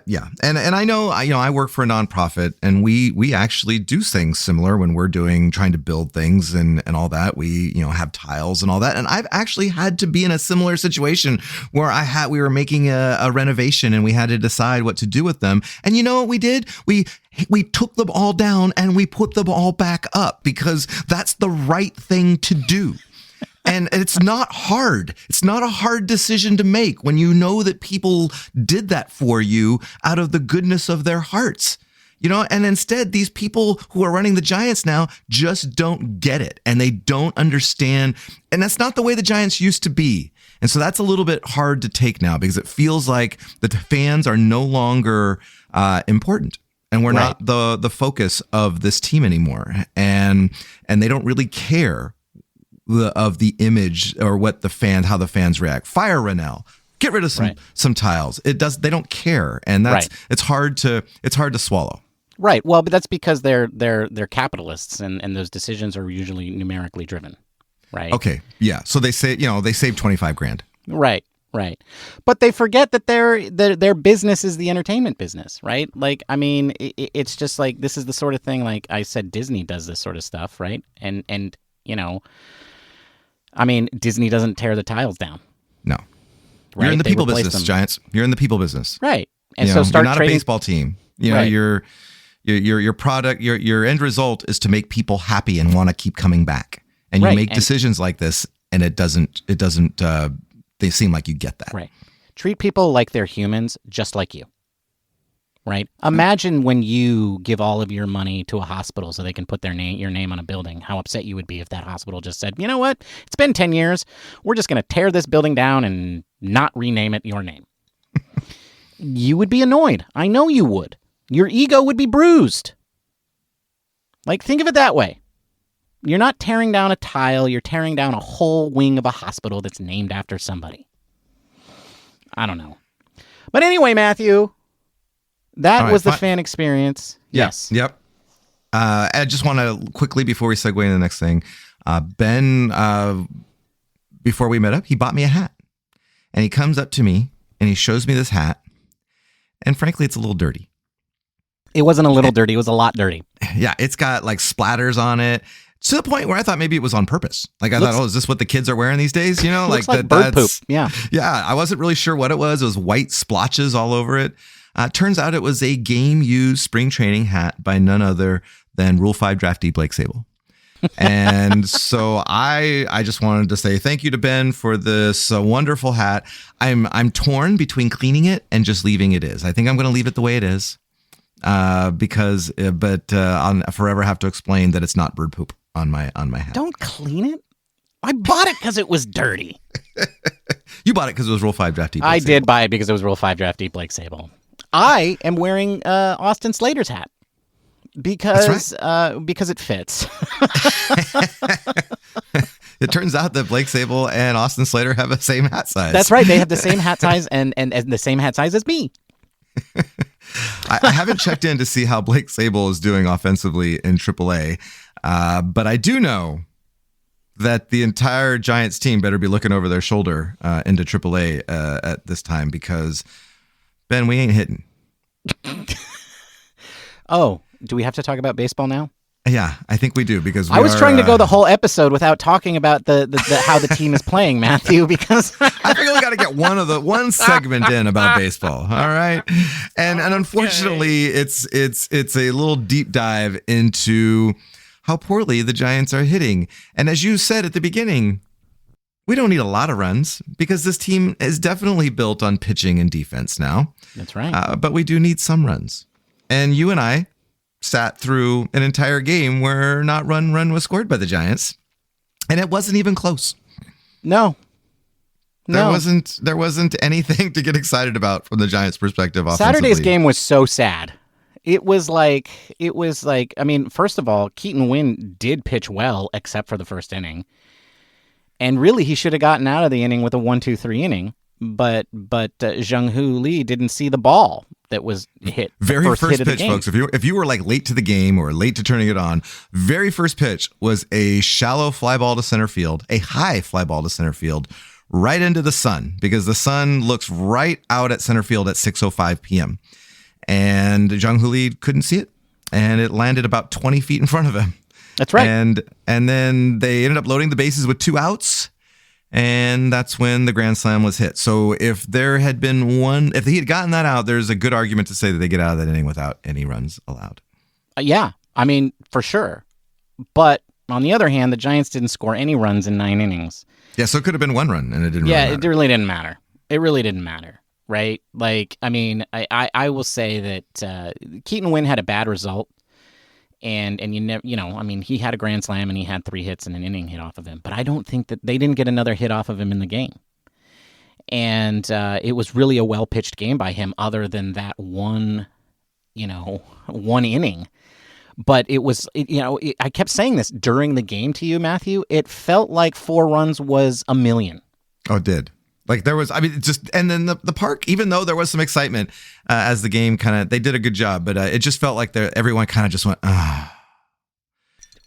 yeah. And I know, I work for a nonprofit, and we actually do things similar when we're trying to build things and all that. We, have tiles and all that. And I've actually had to be in a similar situation where we were making a renovation, and we had to decide what to do with them. And you know what we did? We took them all down and we put them all back up, because that's the right thing to do. And it's not hard. It's not a hard decision to make when you know that people did that for you out of the goodness of their hearts. And instead, these people who are running the Giants now just don't get it, and they don't understand. And that's not the way the Giants used to be. And so that's a little bit hard to take now, because it feels like the fans are no longer important. And we're not the focus of this team anymore. And they don't really care of the image or how the fans react. Fire Rennell. Get rid of some tiles. They don't care, and it's hard to swallow. Right. Well, but that's because they're capitalists, and those decisions are usually numerically driven. Right. Okay. Yeah. So they say they save $25,000. Right. Right. But they forget that their business is the entertainment business, right? Like, I mean, it's just like, this is the sort of thing, like I said, Disney does this sort of stuff, right? And I mean, Disney doesn't tear the tiles down. No. Right? You're in the people business, Giants. You're in the people business. Right. And so you're not a baseball team. Your product, your end result is to make people happy and want to keep coming back. And you make decisions like this, and it doesn't they seem like you get that. Right. Treat people like they're humans, just like you. Right. Imagine when you give all of your money to a hospital so they can put your name on a building, how upset you would be if that hospital just said, you know what? It's been 10 years. We're just going to tear this building down and not rename it your name. You would be annoyed. I know you would. Your ego would be bruised. Like, think of it that way. You're not tearing down a tile. You're tearing down a whole wing of a hospital that's named after somebody. I don't know. But anyway, Matthew, that was the fan experience. Yes. Yep. I just want to quickly, before we segue into the next thing, Ben, before we met up, he bought me a hat. And he comes up to me and he shows me this hat. And frankly, it's a little dirty. It wasn't a little dirty. It was a lot dirty. Yeah. It's got like splatters on it. To the point where I thought maybe it was on purpose. Like I thought, is this what the kids are wearing these days? Like bird poop. Yeah. Yeah. I wasn't really sure what it was. It was white splotches all over it. Turns out it was a game-used spring training hat by none other than Rule 5 draftee Blake Sable. And so I just wanted to say thank you to Ben for this wonderful hat. I'm torn between cleaning it and just leaving it as. I think I'm going to leave it the way it is because I'll forever have to explain that it's not bird poop on my hat. Don't clean it. I bought it because it was dirty. You bought it because it was Rule 5 draftee Blake I Sable. did buy it because it was Rule 5 draftee Blake Sable. I am wearing Austin Slater's hat because it fits. It turns out that Blake Sable and Austin Slater have the same hat size. That's right. They have the same hat size and the same hat size as me. I haven't checked in to see how Blake Sable is doing offensively in AAA, but I do know that the entire Giants team better be looking over their shoulder into AAA at this time because, Ben, we ain't hitting. Oh, do we have to talk about baseball now? Yeah, I think we do because I was trying to go the whole episode without talking about the how the team is playing, Matthew, because I think we got to get one segment in about baseball. All right. And unfortunately it's a little deep dive into how poorly the Giants are hitting. And as you said at the beginning, we don't need a lot of runs because this team is definitely built on pitching and defense now. That's right. But we do need some runs. And you and I sat through an entire game where not run was scored by the Giants, and it wasn't even close. No. There wasn't anything to get excited about from the Giants' perspective offensively. Saturday's game was so sad. It was like, I mean, first of all, Keaton Winn did pitch well, except for the first inning. And really, he should have gotten out of the inning with a 1-2-3 inning. But Jung-Hoo Lee didn't see the ball that was hit. Very first pitch, folks. If you were like late to the game or late to turning it on, very first pitch was a shallow fly ball to center field, a high fly ball to center field, right into the sun because the sun looks right out at center field at 6:05 p.m. And Jung-Hoo Lee couldn't see it, and it landed about 20 feet in front of him. That's right. And then they ended up loading the bases with 2 outs, and that's when the grand slam was hit. So if there had been if he had gotten that out, there's a good argument to say that they get out of that inning without any runs allowed. Yeah, I mean, for sure. But on the other hand, the Giants didn't score any runs in 9 innings. Yeah, so it could have been 1 run, and it didn't really matter. Yeah, it really didn't matter. It really didn't matter, right? Like, I mean, I will say that Keaton Winn had a bad result, and you never, I mean, he had a grand slam and he had 3 hits and an inning hit off of him. But I don't think that they didn't get another hit off of him in the game. And it was really a well-pitched game by him other than that one inning. But it was, I kept saying this during the game to you, Matthew. It felt like 4 runs was a million. Oh, it did. Like there was, I mean, and then the park, even though there was some excitement as the game they did a good job, but it just felt like everyone kind of just went, after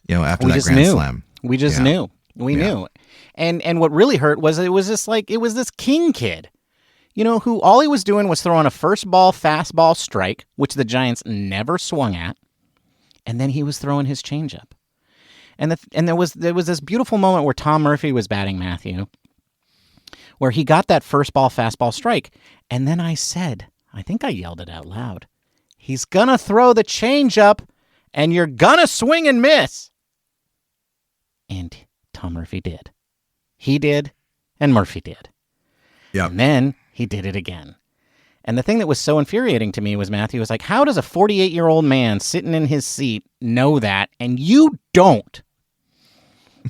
that grand slam. We just knew. We knew. And what really hurt was it was this King kid, who all he was doing was throwing a first ball fastball strike, which the Giants never swung at. And then he was throwing his changeup. And there was this beautiful moment where Tom Murphy was batting Matthew, where he got that first ball fastball strike. And then I think I yelled it out loud, he's going to throw the changeup and you're going to swing and miss. And Tom Murphy did. He did, and Murphy did. Yeah. And then he did it again. And the thing that was so infuriating to me was Matthew was like, how does a 48-year-old man sitting in his seat know that, and you don't?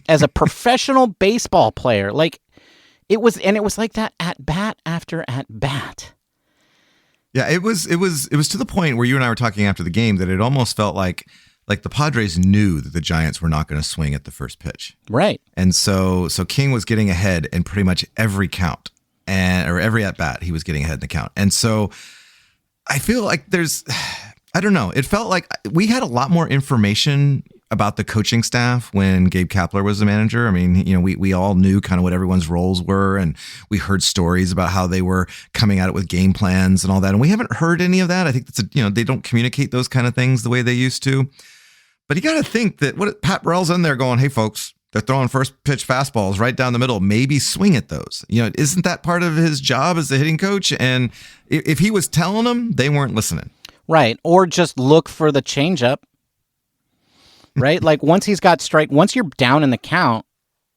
As a professional baseball player, it was like that at bat after at bat. Yeah, it was to the point where you and I were talking after the game that it almost felt like the Padres knew that the Giants were not going to swing at the first pitch. Right. And so King was getting ahead in pretty much every count. Or every at bat, he was getting ahead in the count. And so I feel like I don't know. It felt like we had a lot more information about the coaching staff when Gabe Kapler was the manager. I mean, we all knew kind of what everyone's roles were, and we heard stories about how they were coming at it with game plans and all that. And we haven't heard any of that. I think they don't communicate those kind of things the way they used to. But you got to think that Pat Burrell's in there going, hey, folks, they're throwing first pitch fastballs right down the middle. Maybe swing at those. Isn't that part of his job as the hitting coach? And if he was telling them, they weren't listening. Right. Or just look for the changeup. Right. Like once you're down in the count,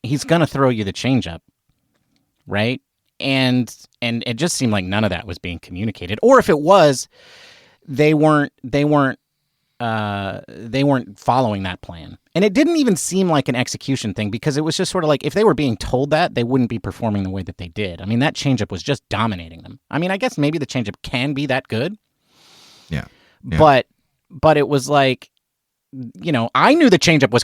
he's going to throw you the changeup. Right. And it just seemed like none of that was being communicated. Or if it was, they weren't following that plan. And it didn't even seem like an execution thing because it was just sort of like if they were being told that, they wouldn't be performing the way that they did. I mean, that changeup was just dominating them. I mean, I guess maybe the changeup can be that good. Yeah. But it was like, I knew the changeup was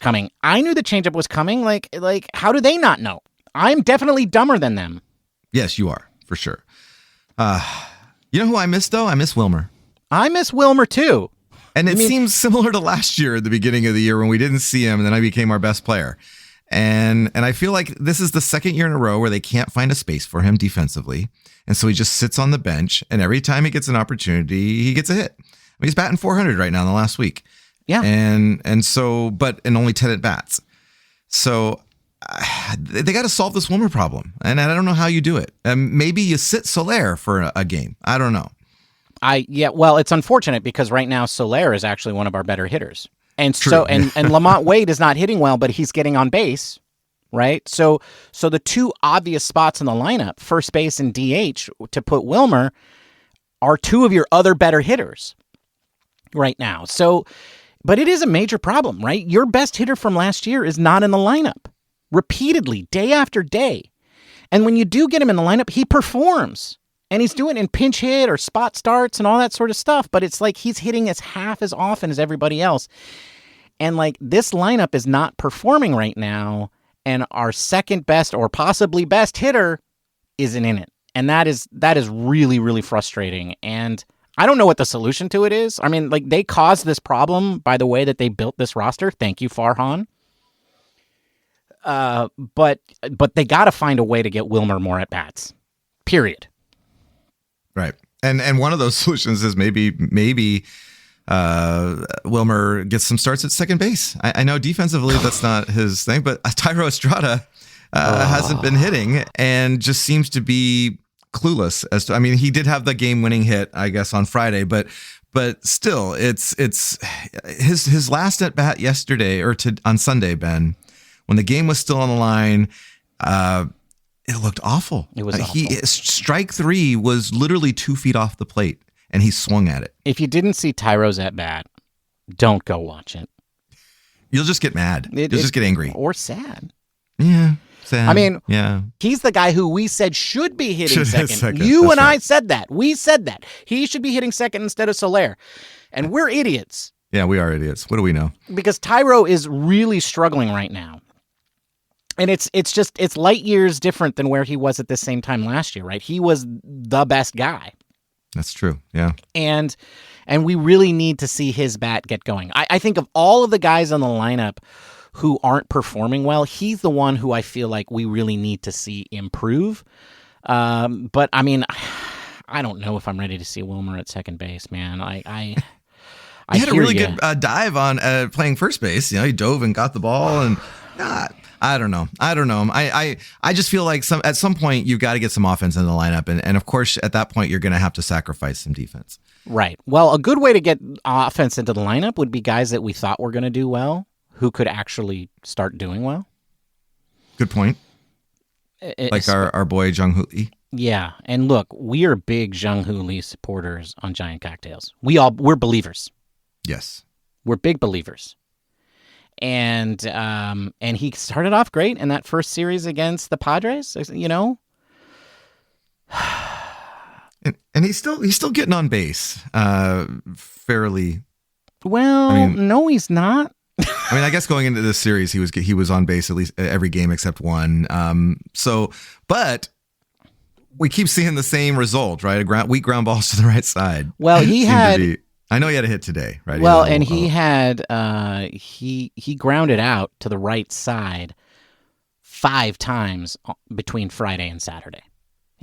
coming. Like, how do they not know? I'm definitely dumber than them. Yes, you are, for sure. You know who I miss, though? I miss Wilmer. I miss Wilmer, too. And it seems similar to last year at the beginning of the year when we didn't see him and then I became our best player. And I feel like this is the second year in a row where they can't find a space for him defensively. And so he just sits on the bench, and every time he gets an opportunity, he gets a hit. I mean, he's batting 400 right now in the last week. Yeah. And so, but in only 10 at bats. So they got to solve this Wilmer problem. And I don't know how you do it. Maybe you sit Soler for a game. I don't know. Well, it's unfortunate because right now Soler is actually one of our better hitters. And True. so and Lamont Wade is not hitting well, but he's getting on base, right? So the 2 obvious spots in the lineup, first base and DH, to put Wilmer, are 2 of your other better hitters right now. So, but it is a major problem, right? Your best hitter from last year is not in the lineup repeatedly, day after day. And when you do get him in the lineup, he performs. And he's doing it in pinch hit or spot starts and all that sort of stuff. But it's like he's hitting as half as often as everybody else. And like this lineup is not performing right now. And our second best or possibly best hitter isn't in it. And that is really, really frustrating. And I don't know what the solution to it is. I mean, like they caused this problem by the way that they built this roster. Thank you, Farhan. but they got to find a way to get Wilmer more at bats. Period. Right. And one of those solutions is maybe Wilmer gets some starts at second base. I know defensively that's not his thing, but Thairo Estrada hasn't been hitting and just seems to be clueless as to. I mean, he did have the game-winning hit, I guess, on Friday, but still, it's his last at bat yesterday on Sunday, Ben, when the game was still on the line. It looked awful. It was awful. Strike 3 was literally 2 feet off the plate, and he swung at it. If you didn't see Thairo's at bat, don't go watch it. You'll just get mad. You'll just get angry or sad. Yeah. Sad. I mean, yeah. He's the guy who we said should be hitting second. You That's and right. I said that. We said that. He should be hitting second instead of Soler. And we're idiots. Yeah, we are idiots. What do we know? Because Thairo is really struggling right now. And it's light years different than where he was at the same time last year, right? He was the best guy. That's true. Yeah. And we really need to see his bat get going. I think of all of the guys on the lineup who aren't performing well, he's the one who I feel like we really need to see improve. But I mean, I don't know if I'm ready to see Wilmer at second base, man. I he had a really good dive on playing first base. You know, he dove and got the ball, and I don't know. I just feel like at some point you've got to get some offense in the lineup, and of course at that point you're going to have to sacrifice some defense. Right. Well, a good way to get offense into the lineup would be guys that we thought were going to do well, who could actually start doing well. Good point. Like our boy Jung-Hoo Lee. Yeah, and look, we are big Jung-Hoo Lee supporters on Giant Cocktails. We're believers. Yes, we're big believers. And he started off great in that first series against the Padres. You know, and he's still getting on base, fairly. Well, no, he's not. I mean, I guess going into this series, he was on base at least every game except one. But we keep seeing the same result, right? Weak ground balls to the right side. Well, he had. I know he had a hit today, right? Well, and he had he grounded out to the right side 5 times between Friday and Saturday.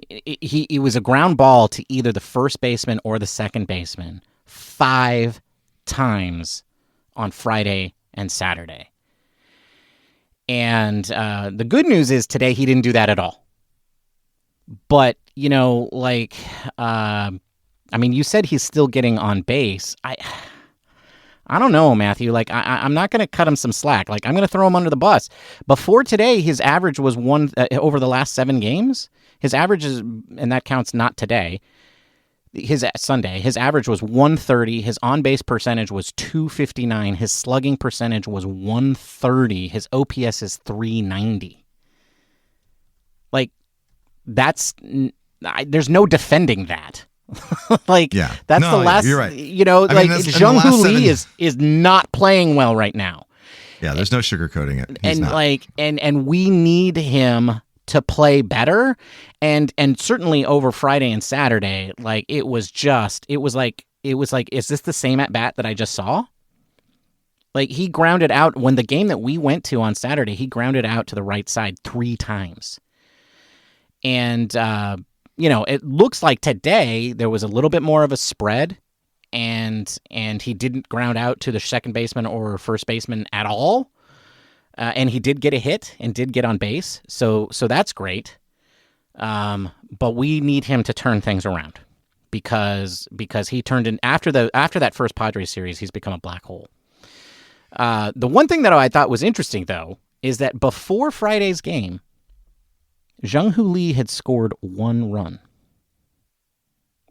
It was a ground ball to either the first baseman or the second baseman 5 times on Friday and Saturday. And the good news is today he didn't do that at all. But, you know, like, I mean, you said he's still getting on base. I don't know, Matthew. Like, I'm not going to cut him some slack. Like, I'm going to throw him under the bus. Before today, his average was over the last 7 games. His average is, and that counts not today, his Sunday, his average was 130. His on-base percentage was 259. His slugging percentage was 130. His OPS is 390. Like, there's no defending that. Like, yeah. That's the last, you're right. You know, like Jung-Hoo Lee is not playing well right now. Yeah, there's no sugarcoating it. He's not. Like, and we need him to play better. And certainly over Friday and Saturday, like it was like, is this the same at bat that I just saw? Like, he grounded out when the game that we went to on Saturday, he grounded out to the right side 3 times. And, you know, it looks like today there was a little bit more of a spread, and he didn't ground out to the second baseman or first baseman at all. And he did get a hit and did get on base. So that's great. But we need him to turn things around because he turned in after that first Padres series, he's become a black hole. The one thing that I thought was interesting, though, is that before Friday's game, Jung-Hoo Lee had scored 1 run.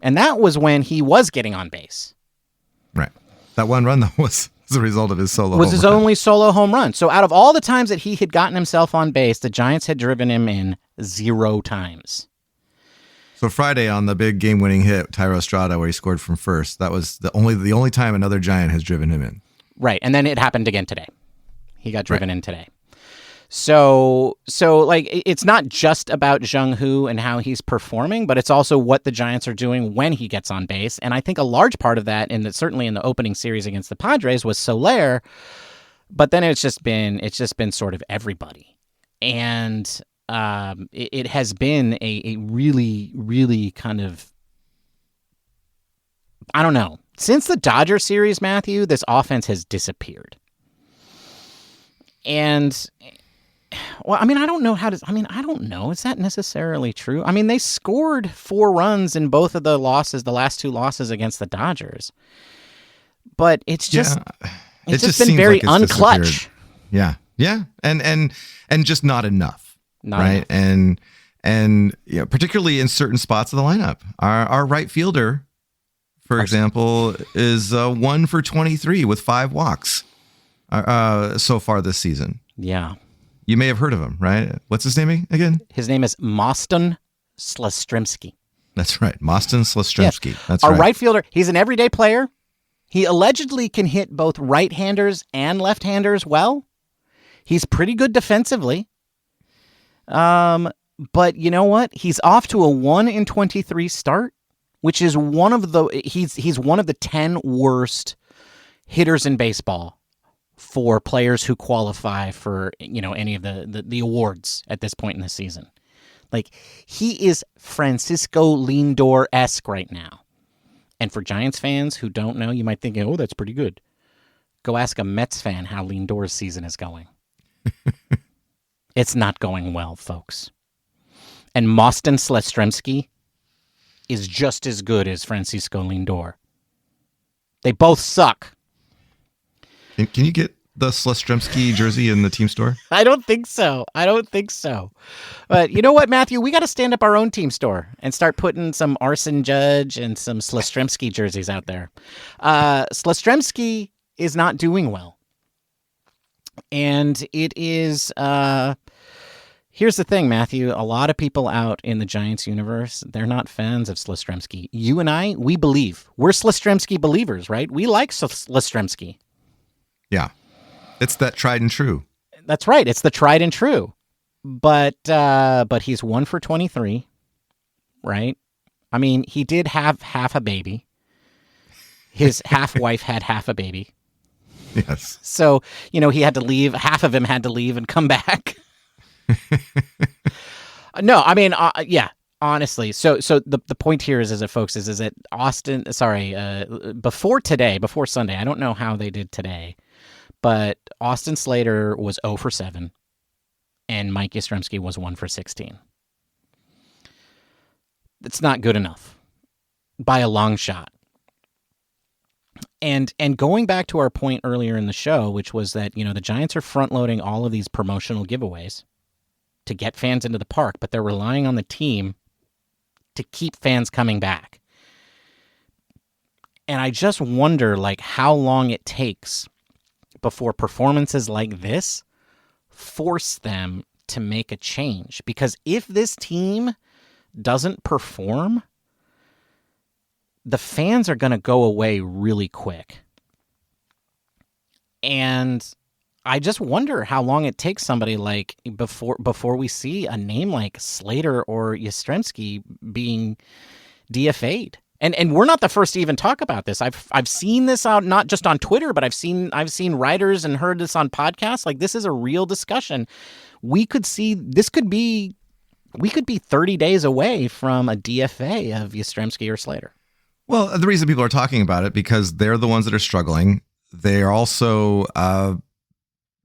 And that was when he was getting on base. Right. That 1 run, though, was the result of his solo was his home run. Only solo home run. So out of all the times that he had gotten himself on base, the Giants had driven him in 0 times. So Friday on the big game-winning hit, Thairo Estrada, where he scored from first, that was the only time another Giant has driven him in. Right, and then it happened again today. He got driven in today. So like, it's not just about Jung-Hoo and how he's performing, but it's also what the Giants are doing when he gets on base. And I think a large part of that, certainly in the opening series against the Padres, was Soler. But then it's just been sort of everybody. And it has been a really, really kind of, I don't know. Since the Dodger series, Matthew, this offense has disappeared. And, well, I mean, I don't know. Is that necessarily true? I mean, they scored 4 runs in both of the last 2 losses against the Dodgers. But it's just, it's just been very like unclutch. Yeah. Yeah. And just not enough. Right. And particularly in certain spots of the lineup, our right fielder, for example, is 1 for 23 with 5 walks so far this season. Yeah. You may have heard of him, right? What's his name again? His name is Moston Slastrimsky. That's right. Moston Slastrimsky. Yes. That's our right. right fielder. He's an everyday player. He allegedly can hit both right-handers and left-handers well. He's pretty good defensively. But you know what? He's off to a 1-in-23 start, which is he's one of the 10 worst hitters in baseball for players who qualify for, any of the awards at this point in the season. Like, he is Francisco Lindor-esque right now. And for Giants fans who don't know, you might think, oh, that's pretty good. Go ask a Mets fan how Lindor's season is going. It's not going well, folks. And Moston Slastrimsky is just as good as Francisco Lindor. They both suck. Can you get the Slastrimsky jersey in the team store? I don't think so. But you know what, Matthew? We got to stand up our own team store and start putting some Arson Judge and some Slastrimsky jerseys out there. Slastrimsky is not doing well. And it is... Here's the thing, Matthew. A lot of people out in the Giants universe, they're not fans of Slastrimsky. You and I, we believe. We're Slastrimsky believers, right? We like Slastrimsky. Yeah. It's that tried and true. That's right. It's the tried and true. But he's 1 for 23, right? I mean, he did have half a baby. His half-wife had half a baby. Yes. So, he had to leave. Half of him had to leave and come back. No, I mean, yeah, honestly. So the point here is that, folks, is that before Sunday, I don't know how they did today, but Austin Slater was 0 for 7 and Mike Yastrzemski was 1 for 16. It's not good enough by a long shot. And going back to our point earlier in the show, which was that, the Giants are front-loading all of these promotional giveaways to get fans into the park, but they're relying on the team to keep fans coming back. And I just wonder, how long it takes before performances like this force them to make a change. Because if this team doesn't perform, the fans are going to go away really quick. And I just wonder how long it takes somebody before we see a name like Slater or Yastrzemski being DFA'd. And we're not the first to even talk about this. I've seen this out not just on Twitter, but I've seen writers and heard this on podcasts. This is a real discussion. We could be 30 days away from a DFA of Yastrzemski or Slater. Well, the reason people are talking about it because they're the ones that are struggling. They are also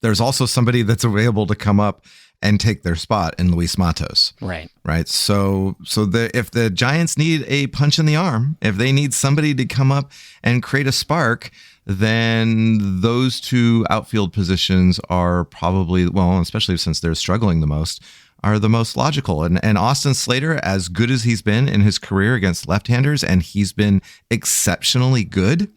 there's also somebody that's available to come up and take their spot in Luis Matos. Right. So if the Giants need a punch in the arm, if they need somebody to come up and create a spark, then those 2 outfield positions are probably, well, especially since they're struggling the most, are the most logical. And Austin Slater, as good as he's been in his career against left-handers, and he's been exceptionally good,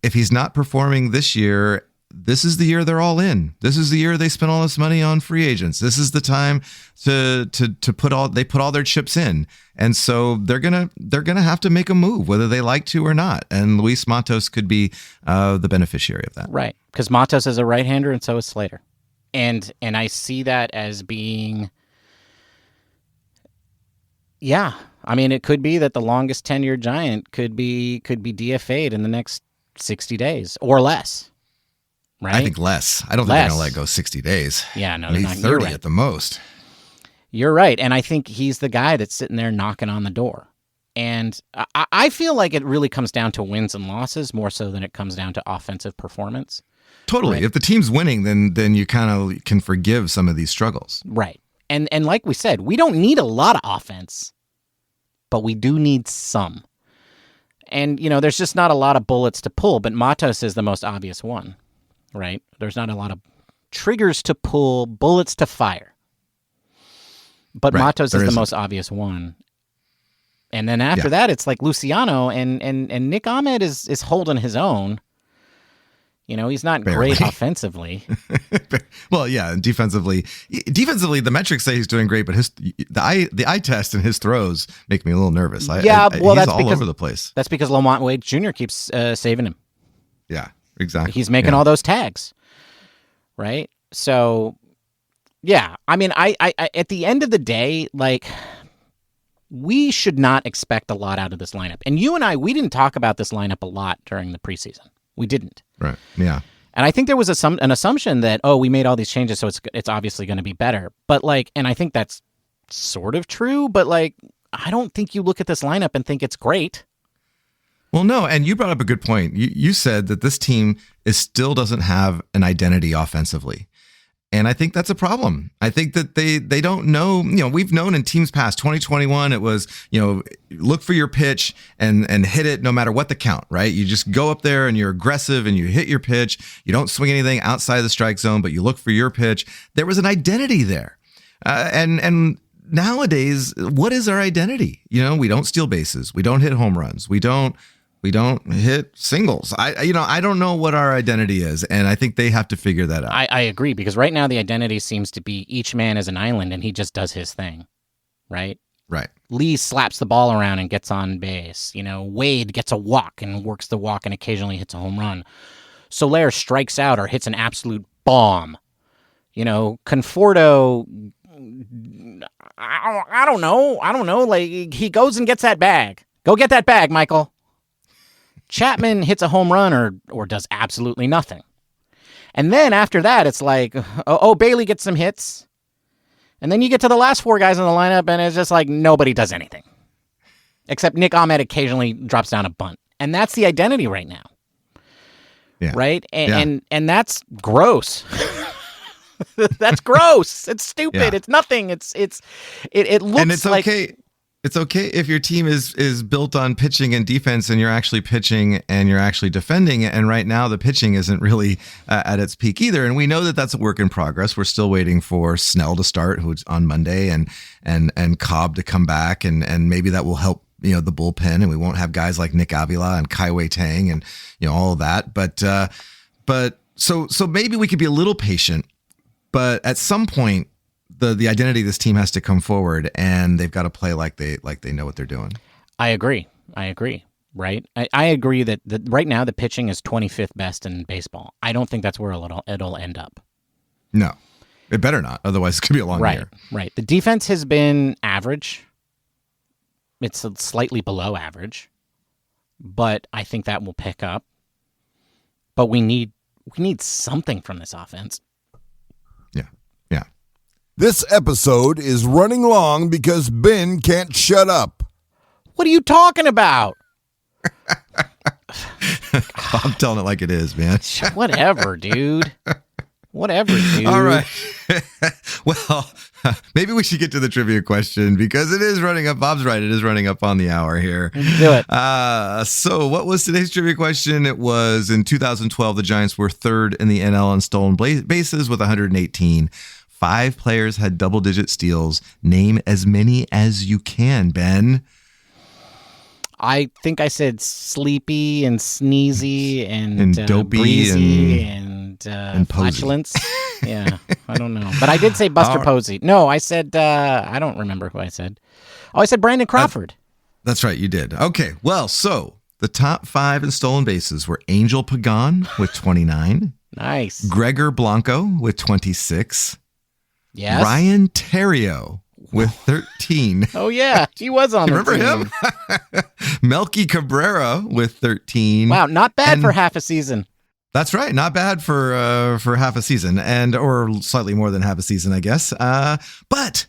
if he's not performing this year, this is the year they're all in. This is the year they spent all this money on free agents. This is the time to put all their chips in. And so they're gonna have to make a move, whether they like to or not. And Luis Matos could be the beneficiary of that. Right. Because Matos is a right-hander and so is Slater. And I see that as being, yeah. I mean, it could be that the longest tenured Giant could be DFA'd in the next 60 days or less. right? I think less. I don't think they're going to let it go 60 days. Yeah, no, maybe they're not. 30 Right. at the most. You're right. And I think he's the guy that's sitting there knocking on the door. And I feel like it really comes down to wins and losses more so than it comes down to offensive performance. Totally. Right. If the team's winning, then you kind of can forgive some of these struggles. Right. And like we said, we don't need a lot of offense, but we do need some. And, there's just not a lot of bullets to pull, but Matos is the most obvious one, right? There's not a lot of triggers to pull, bullets to fire. But right. Matos is the most obvious one. And then after that, it's like Luciano and Nick Ahmed is holding his own. He's not great offensively. Well, yeah, and defensively, the metrics say he's doing great, but the eye test and his throws make me a little nervous. He's that's all over the place. That's because Lamont Wade Jr. keeps saving him. Yeah, exactly. He's making all those tags, right? So, yeah, I mean, I at the end of the day, like, we should not expect a lot out of this lineup. And you and we didn't talk about this lineup a lot during the preseason. We didn't. Right. Yeah. And I think there was an assumption that, we made all these changes, so it's obviously going to be better. But and I think that's sort of true, but I don't think you look at this lineup and think it's great. Well, no, and you brought up a good point. You said that this team still doesn't have an identity offensively. And I think that's a problem. I think that they don't know, we've known in teams past 2021, it was, look for your pitch and hit it no matter what the count, right? You just go up there and you're aggressive and you hit your pitch. You don't swing anything outside the strike zone, but you look for your pitch. There was an identity there. And nowadays, what is our identity? We don't steal bases. We don't hit home runs. We don't hit singles. I don't know what our identity is, and I think they have to figure that out. I agree, because right now the identity seems to be each man is an island, and he just does his thing, right? Right. Lee slaps the ball around and gets on base. Wade gets a walk and works the walk and occasionally hits a home run. Soler strikes out or hits an absolute bomb. Conforto, I don't know. Like, he goes and gets that bag. Go get that bag, Michael. Chapman hits a home run or does absolutely nothing. And then after that, it's like, Bailey gets some hits. And then you get to the last four guys in the lineup, and it's just like nobody does anything. Except Nick Ahmed occasionally drops down a bunt. And that's the identity right now. Yeah. Right? And that's gross. That's gross. It's stupid. Yeah. It's nothing. It looks and it's like... okay. It's okay if your team is built on pitching and defense and you're actually pitching and you're actually defending. And right now the pitching isn't really at its peak either. And we know that that's a work in progress. We're still waiting for Snell to start, who's on Monday, and Cobb to come back. And maybe that will help, the bullpen, and we won't have guys like Nick Avila and Kaiwei Tang and, all of that. But so maybe we could be a little patient, but at some point, the identity of this team has to come forward, and they've got to play like they know what they're doing. I agree. Right. I agree that right now the pitching is 25th best in baseball. I don't think that's where it'll end up. No, it better not. Otherwise, it's gonna be a long year. Right. The defense has been average. It's slightly below average, but I think that will pick up. But we need something from this offense. Yeah. This episode is running long because Ben can't shut up. What are you talking about? I'm telling it like it is, man. Whatever, dude. All right. Well, maybe we should get to the trivia question because it is running up. Bob's right. It is running up on the hour here. Do it. So what was today's trivia question? It was in 2012, the Giants were third in the NL on stolen bases with 118. 5 players had double-digit steals. Name as many as you can, Ben. I think I said sleepy and sneezy and dopey breezy and flatulence. Yeah, I don't know. But I did say Buster Posey. No, I said, I don't remember who I said. Oh, I said Brandon Crawford. That's right, you did. Okay, well, so the top 5 in stolen bases were Angel Pagan with 29. Nice. Gregor Blanco with 26. Yes. Ryan Terrio with 13. Oh, yeah. He was on the Remember team. him? Melky Cabrera with 13. Wow, not bad for half a season. That's right. Not bad for half a season, or slightly more than half a season, I guess. But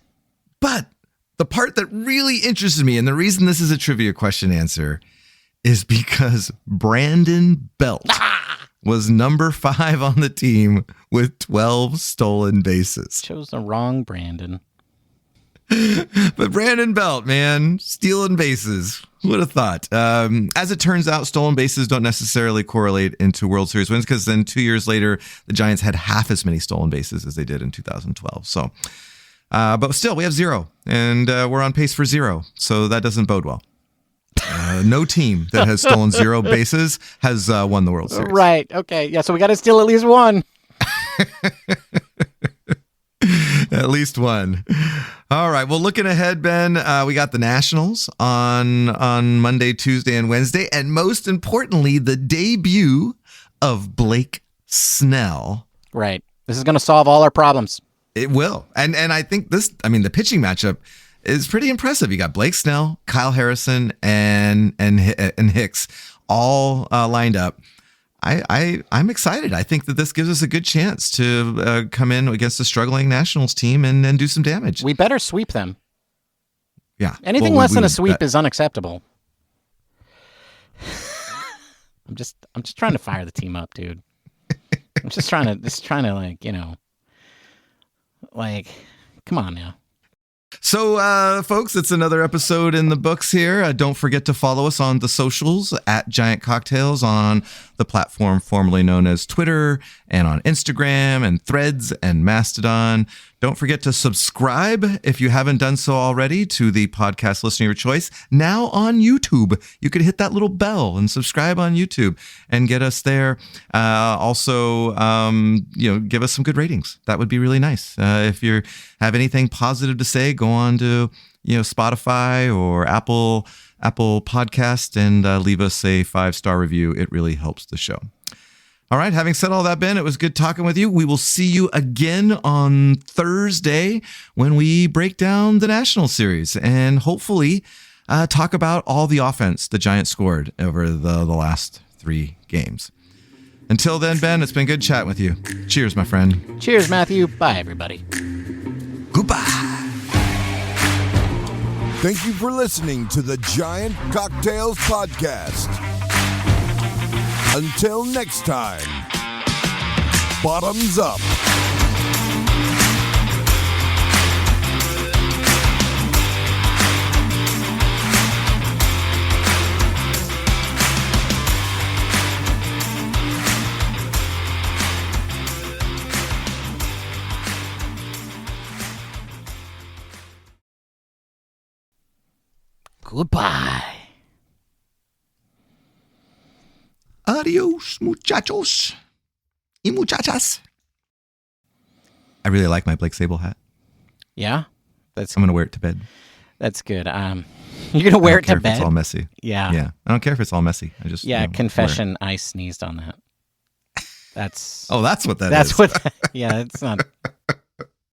the part that really interested me, and the reason this is a trivia question answer, is because Brandon Belt was number 5 on the team with 12 stolen bases. Chose the wrong Brandon. But Brandon Belt, man, stealing bases. Who would have thought? As it turns out, stolen bases don't necessarily correlate into World Series wins, because then 2 years later, the Giants had half as many stolen bases as they did in 2012. So, but still, we have 0, and we're on pace for 0. So that doesn't bode well. No team that has stolen 0 bases has won the World Series. Right. Okay. Yeah. So we got to steal at least one. At least one. All right. Well, looking ahead, Ben, we got the Nationals on Monday, Tuesday, and Wednesday. And most importantly, the debut of Blake Snell. Right. This is going to solve all our problems. It will. And I think the pitching matchup is pretty impressive. You got Blake Snell, Kyle Harrison, and Hicks all lined up. I'm excited. I think that this gives us a good chance to come in against the struggling Nationals team and do some damage. We better sweep them. Yeah. Anything less than a sweep is unacceptable. I'm just trying to fire the team up, dude. I'm just trying to come on now. So, folks, it's another episode in the books here. Don't forget to follow us on the socials at Giant Cocktails on the platform formerly known as Twitter, and on Instagram and Threads and Mastodon. Don't forget to subscribe if you haven't done so already to the podcast listener of your choice. Now on YouTube, you could hit that little bell and subscribe on YouTube and get us there. Also, give us some good ratings. That would be really nice. If you have anything positive to say, go on to Spotify or Apple Podcast and leave us a 5-star review. It really helps the show. All right. Having said all that, Ben, it was good talking with you. We will see you again on Thursday when we break down the National Series and hopefully talk about all the offense the Giants scored over the last 3 games. Until then, Ben, it's been good chatting with you. Cheers, my friend. Cheers, Matthew. Bye, everybody. Goodbye. Thank you for listening to the Giant Cocktails Podcast. Until next time, bottoms up. Goodbye. Adios, muchachos y muchachas. I really like my Blake Sable hat. Yeah? I'm going to wear it to bed. That's good. You're going to wear it to bed? It's all messy. Yeah. Yeah. I don't care if it's all messy. I just confession, I sneezed on that. That's Oh, that's what that is. That's what yeah, it's not